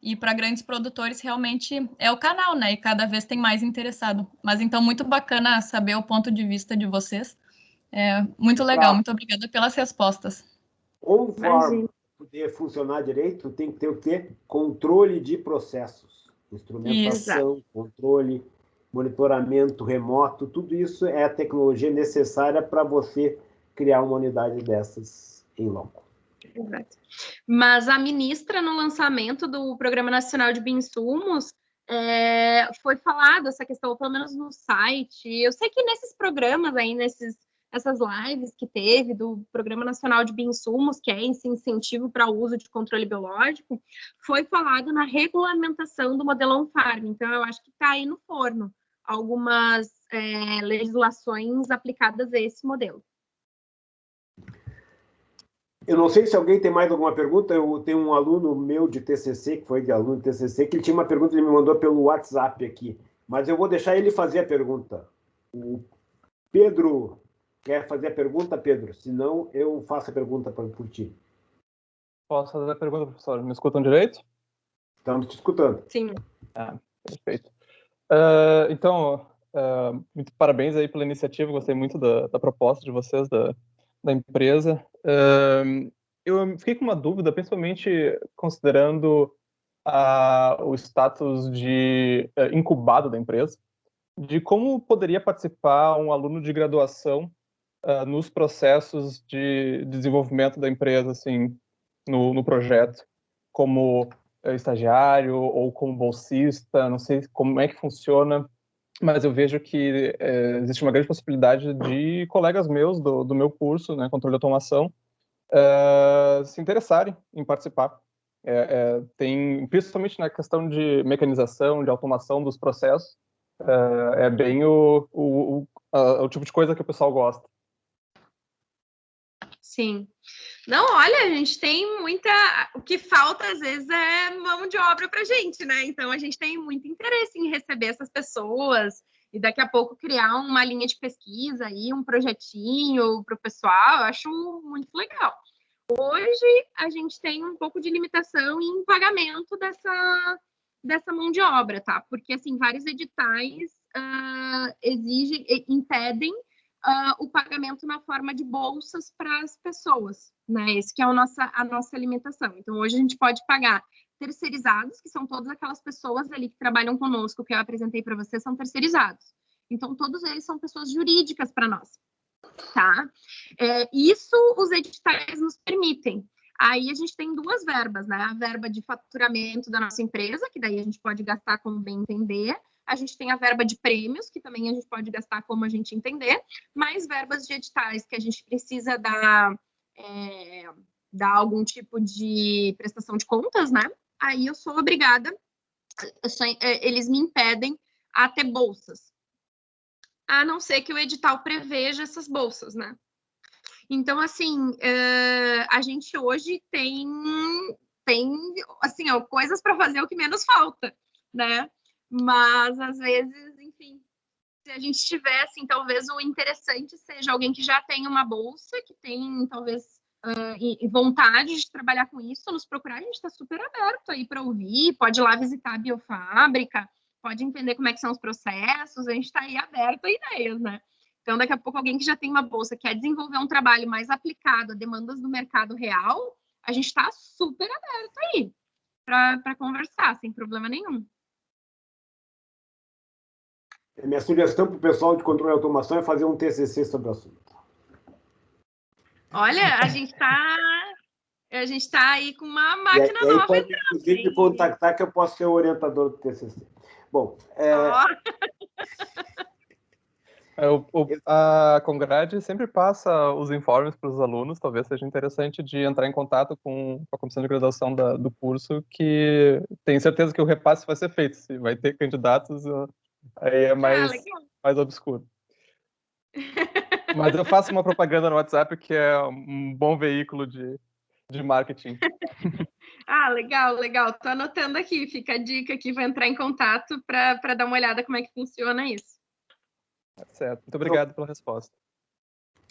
E para grandes produtores, realmente é o canal, né? E cada vez tem mais interessado. Mas, então, muito bacana saber o ponto de vista de vocês. Muito legal. Muito obrigada pelas respostas. On-farm poder funcionar direito, tem que ter o quê? Controle de processos. Instrumentação, controle, monitoramento remoto, tudo isso é a tecnologia necessária para você criar uma unidade dessas em loco. Exato. Mas a ministra, no lançamento do Programa Nacional de Bioinsumos, foi falado essa questão, pelo menos no site. Eu sei que nesses programas aí, essas lives que teve do Programa Nacional de Bioinsumos, que é esse incentivo para o uso de controle biológico, foi falado na regulamentação do modelo on-farm. Então, eu acho que está aí no forno algumas legislações aplicadas a esse modelo. Eu não sei se alguém tem mais alguma pergunta. Eu tenho um aluno meu de TCC, que foi de aluno de TCC, que ele tinha uma pergunta e ele me mandou pelo WhatsApp aqui. Mas eu vou deixar ele fazer a pergunta. O Pedro quer fazer a pergunta, Pedro? Se não, eu faço a pergunta por ti. Posso fazer a pergunta, professor? Me escutam direito? Estamos te escutando. Sim. Perfeito. Então, muito parabéns aí pela iniciativa. Gostei muito da proposta de vocês, da empresa. Eu fiquei com uma dúvida, principalmente considerando o status de incubado da empresa, de como poderia participar um aluno de graduação nos processos de desenvolvimento da empresa, assim, no projeto. como estagiário ou como bolsista, não sei como é que funciona, mas eu vejo que existe uma grande possibilidade de colegas meus do meu curso, né, controle de automação, se interessarem em participar. Tem, principalmente na questão de mecanização, de automação dos processos, é bem o tipo de coisa que o pessoal gosta. Sim. Não, olha, a gente tem muita... O que falta, às vezes, é mão de obra para a gente, né? Então, a gente tem muito interesse em receber essas pessoas e daqui a pouco criar uma linha de pesquisa aí, um projetinho para o pessoal. Eu acho muito legal. Hoje, a gente tem um pouco de limitação em pagamento dessa mão de obra, tá? Porque, assim, vários editais impedem o pagamento na forma de bolsas para as pessoas, né? Esse que é a nossa limitação. Então, hoje a gente pode pagar terceirizados, que são todas aquelas pessoas ali que trabalham conosco, que eu apresentei para vocês, são terceirizados. Então, todos eles são pessoas jurídicas para nós, tá? Isso os editais nos permitem. Aí a gente tem duas verbas, né? A verba de faturamento da nossa empresa, que daí a gente pode gastar como bem entender. A gente tem a verba de prêmios, que também a gente pode gastar como a gente entender, mais verbas de editais que a gente precisa dar algum tipo de prestação de contas, né? Aí eu sou obrigada, eles me impedem a ter bolsas, a não ser que o edital preveja essas bolsas, né? Então, assim, a gente hoje tem assim, coisas para fazer o que menos falta, né? Mas, às vezes, enfim, se a gente tiver, assim, talvez o interessante seja alguém que já tem uma bolsa, que tem, talvez, vontade de trabalhar com isso, nos procurar, a gente está super aberto aí para ouvir, pode ir lá visitar a biofábrica, pode entender como é que são os processos, a gente está aí aberto a ideias, né? Então, daqui a pouco, alguém que já tem uma bolsa, quer desenvolver um trabalho mais aplicado a demandas do mercado real, a gente está super aberto aí para conversar, sem problema nenhum. Minha sugestão para o pessoal de controle e automação é fazer um TCC sobre o assunto. Olha, a gente está aí com uma máquina nova. Pode, inclusive, me contactar que eu posso ser o orientador do TCC. Bom, a Congrade sempre passa os informes para os alunos, talvez seja interessante de entrar em contato com a comissão de graduação do curso, que tem certeza que o repasse vai ser feito, se vai ter candidatos, aí é mais obscuro. Mas eu faço uma propaganda no WhatsApp, que é um bom veículo de marketing. Legal. Tô anotando aqui, fica a dica aqui, vou entrar em contato para dar uma olhada como é que funciona isso. Certo. Muito obrigado pela resposta.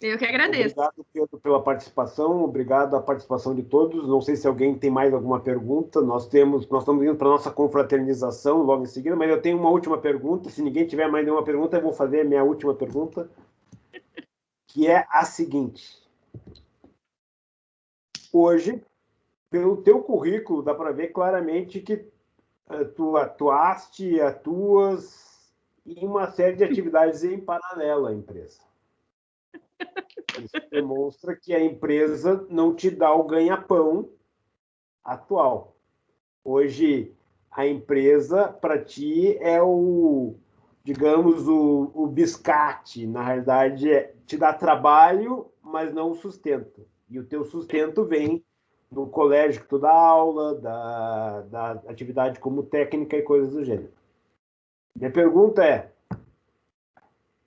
Eu que agradeço. Obrigado, Pedro, pela participação. Obrigado à participação de todos. Não sei se alguém tem mais alguma pergunta. Nós estamos indo para a nossa confraternização logo em seguida, mas eu tenho uma última pergunta. Se ninguém tiver mais nenhuma pergunta, eu vou fazer a minha última pergunta, que é a seguinte. Hoje, pelo teu currículo, dá para ver claramente que tu atuas em uma série de atividades em paralelo à empresa. Isso demonstra que a empresa não te dá o ganha-pão atual. Hoje, a empresa, para ti, é digamos, o biscate. Na realidade, te dá trabalho, mas não sustento. E o teu sustento vem do colégio que tu dá aula, da atividade como técnica e coisas do gênero. Minha pergunta é: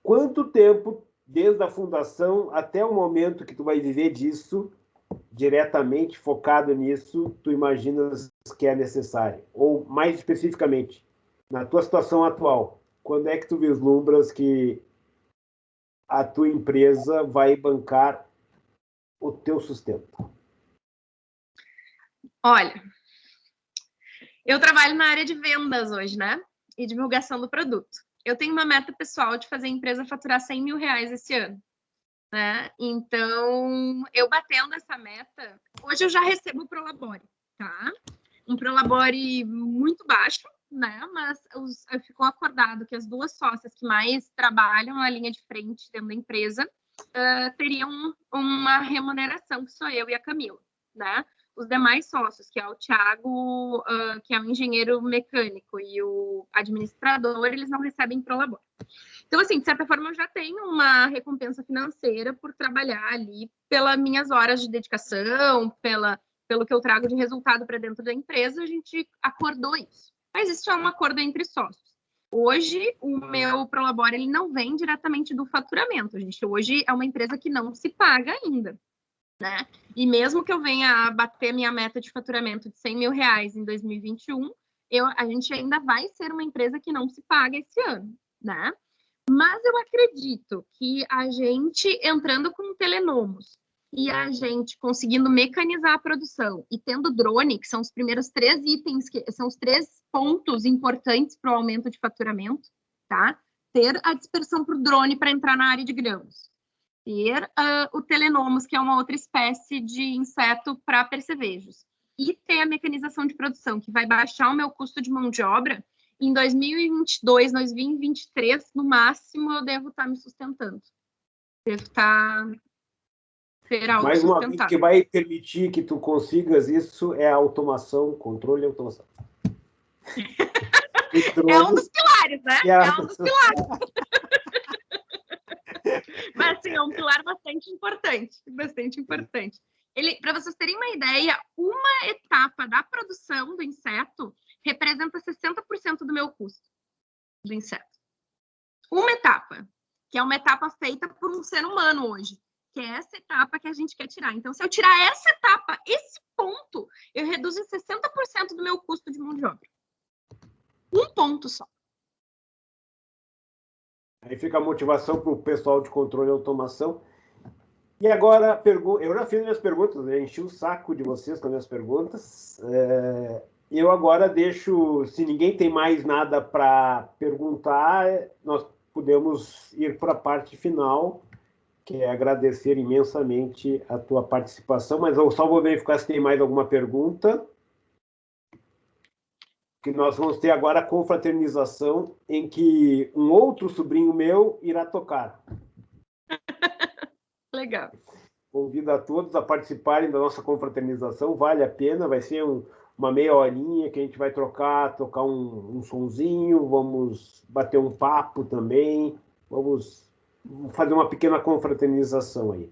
quanto tempo, desde a fundação até o momento que tu vai viver disso, diretamente focado nisso, tu imaginas que é necessário? Ou, mais especificamente, na tua situação atual, quando é que tu vislumbras que a tua empresa vai bancar o teu sustento? Olha, eu trabalho na área de vendas hoje, né? E divulgação do produto. Eu tenho uma meta pessoal de fazer a empresa faturar R$100 mil esse ano, né? Então, eu batendo essa meta, hoje eu já recebo o Prolabore, tá? Um Prolabore muito baixo, né? Mas ficou acordado que as duas sócias que mais trabalham na linha de frente dentro da empresa teriam uma remuneração, que sou eu e a Camila, né? os demais sócios, que é o Thiago, que é um engenheiro mecânico, e o administrador, eles não recebem Prolabore. Então, assim, de certa forma, eu já tenho uma recompensa financeira por trabalhar ali pelas minhas horas de dedicação, pelo que eu trago de resultado para dentro da empresa, a gente acordou isso. Mas isso é um acordo entre sócios. Hoje, o meu Prolabore, ele não vem diretamente do faturamento. A gente hoje é uma empresa que não se paga ainda, né? E mesmo que eu venha a bater minha meta de faturamento de R$100 mil em 2021, a gente ainda vai ser uma empresa que não se paga esse ano, né? Mas eu acredito que a gente entrando com Telenomos e a gente conseguindo mecanizar a produção e tendo drone, que são os primeiros 3 itens, que são os 3 pontos importantes para o aumento de faturamento, tá? Ter a dispersão por drone para entrar na área de grãos. Ter o Telenomos, que é uma outra espécie de inseto para percevejos. E ter a mecanização de produção, que vai baixar o meu custo de mão de obra. Em 2022, 2023, no máximo, eu devo estar me sustentando. Devo estar... Mais uma vez, que vai permitir que tu consigas isso é a automação, controle e automação. É um dos pilares, né? É um dos pilares. Mas, assim, é um pilar bastante importante. Bastante importante. Para vocês terem uma ideia, uma etapa da produção do inseto representa 60% do meu custo do inseto. Uma etapa, que é uma etapa feita por um ser humano hoje, que é essa etapa que a gente quer tirar. Então, se eu tirar essa etapa, esse ponto, eu reduzo em 60% do meu custo de mão de obra. Um ponto só. Aí fica a motivação para o pessoal de controle e automação. E agora, eu já fiz minhas perguntas, eu enchi o saco de vocês com as minhas perguntas. Eu agora deixo, se ninguém tem mais nada para perguntar, nós podemos ir para a parte final, que é agradecer imensamente a tua participação, mas eu só vou verificar se tem mais alguma pergunta. Que nós vamos ter agora a confraternização, em que um outro sobrinho meu irá tocar. Legal. Convido a todos a participarem da nossa confraternização, vale a pena, vai ser uma meia horinha que a gente vai tocar um sonzinho, vamos bater um papo também, vamos fazer uma pequena confraternização aí.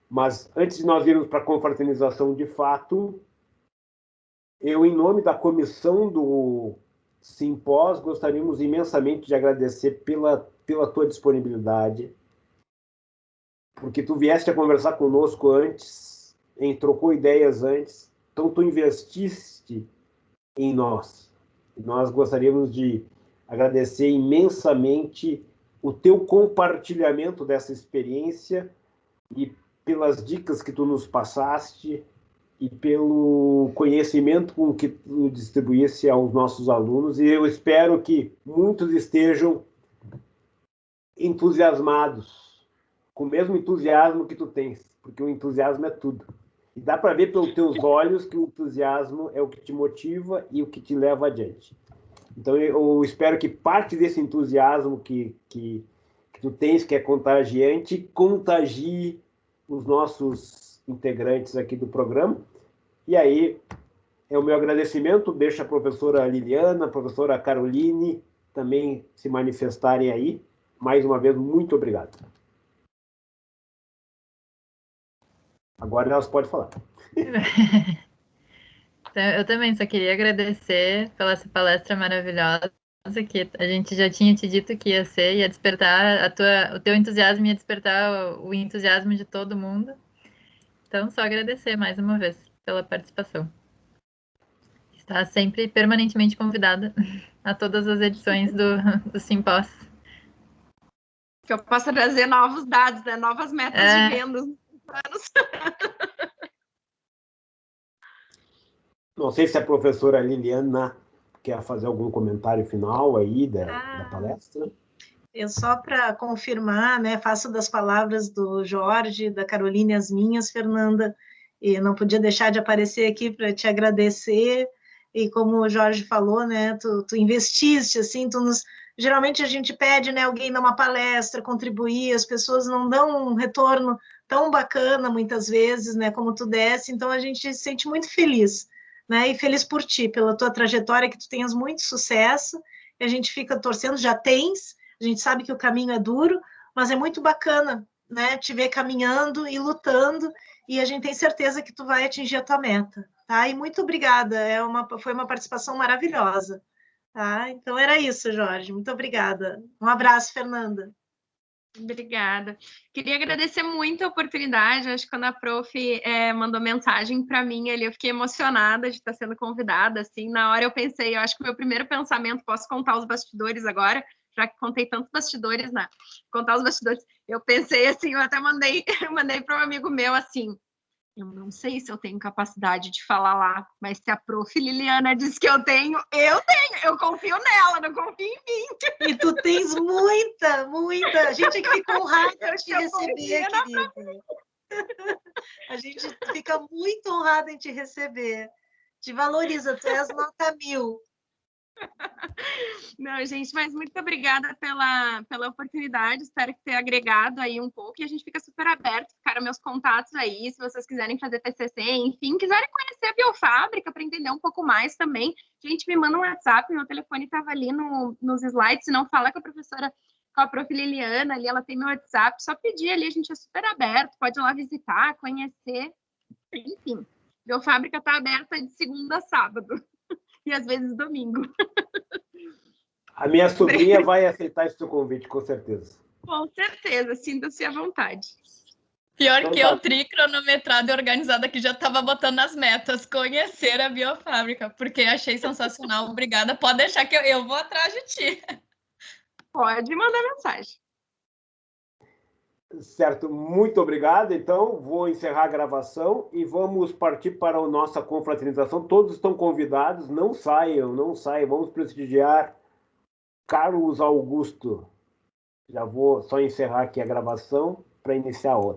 Mas antes de nós irmos para a confraternização de fato, eu, em nome da comissão do Simpós, gostaríamos imensamente de agradecer pela tua disponibilidade, porque tu vieste a conversar conosco antes, trocou ideias antes, então tu investiste em nós. E nós gostaríamos de agradecer imensamente o teu compartilhamento dessa experiência e pelas dicas que tu nos passaste e pelo conhecimento com que tu distribuísse aos nossos alunos. E eu espero que muitos estejam entusiasmados, com o mesmo entusiasmo que tu tens, porque o entusiasmo é tudo. E dá para ver pelos teus olhos que o entusiasmo é o que te motiva e o que te leva adiante. Então, eu espero que parte desse entusiasmo que tu tens, que é contagiante, contagie os nossos integrantes aqui do programa. E aí, é o meu agradecimento. Deixa a professora Liliana, a professora Caroline também se manifestarem aí. Mais uma vez, muito obrigado. Agora elas podem falar. Eu também só queria agradecer pela essa palestra maravilhosa, que a gente já tinha te dito que ia ser, ia despertar o teu entusiasmo, ia despertar o entusiasmo de todo mundo. Então, só agradecer mais uma vez pela participação. Está sempre permanentemente convidada a todas as edições do Simpós. Que eu possa trazer novos dados, né? Novas metas de vendas nos anos. Não sei se a professora Liliana quer fazer algum comentário final aí da palestra. Eu só para confirmar, né, faço das palavras do Jorge, da Caroline as minhas, Fernanda, e não podia deixar de aparecer aqui para te agradecer, e como o Jorge falou, né, tu investiste, assim, geralmente a gente pede, né, alguém dar uma palestra, contribuir, as pessoas não dão um retorno tão bacana muitas vezes, né, como tu desse, então a gente se sente muito feliz, né, e feliz por ti, pela tua trajetória, que tu tenhas muito sucesso, e a gente fica torcendo, já tens, a gente sabe que o caminho é duro, mas é muito bacana, né, te ver caminhando e lutando, e a gente tem certeza que tu vai atingir a tua meta, tá? E muito obrigada, foi uma participação maravilhosa, tá? Então era isso, Jorge, muito obrigada. Um abraço, Fernanda. Obrigada. Queria agradecer muito a oportunidade. Acho que quando a prof mandou mensagem para mim ali, eu fiquei emocionada de estar sendo convidada. Assim, na hora eu pensei, eu acho que o meu primeiro pensamento, posso contar os bastidores agora, já que contei tantos bastidores, né? Contar os bastidores. Eu pensei assim, eu até mandei para um amigo meu assim. Eu não sei se eu tenho capacidade de falar lá, mas se a prof. Liliana disse que eu tenho, eu confio nela, não confio em mim. E tu tens muita. A gente que fica honrada de te receber, querida. A gente fica muito honrada em te receber. Te valoriza, tu és nota 1000. Não, gente, mas muito obrigada pela oportunidade, espero que tenha agregado aí um pouco, e a gente fica super aberto, ficaram meus contatos aí, se vocês quiserem fazer TCC, enfim, quiserem conhecer a Biofábrica para entender um pouco mais também, gente, me manda um WhatsApp, meu telefone estava ali nos slides, se não fala com a professora, com a prof. Liliana ali, ela tem meu WhatsApp, só pedir ali, a gente é super aberto, pode ir lá visitar, conhecer, enfim, Biofábrica está aberta de segunda a sábado, e às vezes domingo. A minha sobrinha vai aceitar esse seu convite, com certeza. Com certeza, sinta-se à vontade. Pior então, que eu, tricronometrada e organizada, que já estava botando as metas, conhecer a Biofábrica, porque achei sensacional. Obrigada. Pode deixar que eu vou atrás de ti. Pode mandar mensagem. Certo, muito obrigado. Então, vou encerrar a gravação e vamos partir para a nossa confraternização. Todos estão convidados, não saiam. Vamos prestigiar Carlos Augusto. Já vou só encerrar aqui a gravação para iniciar outra.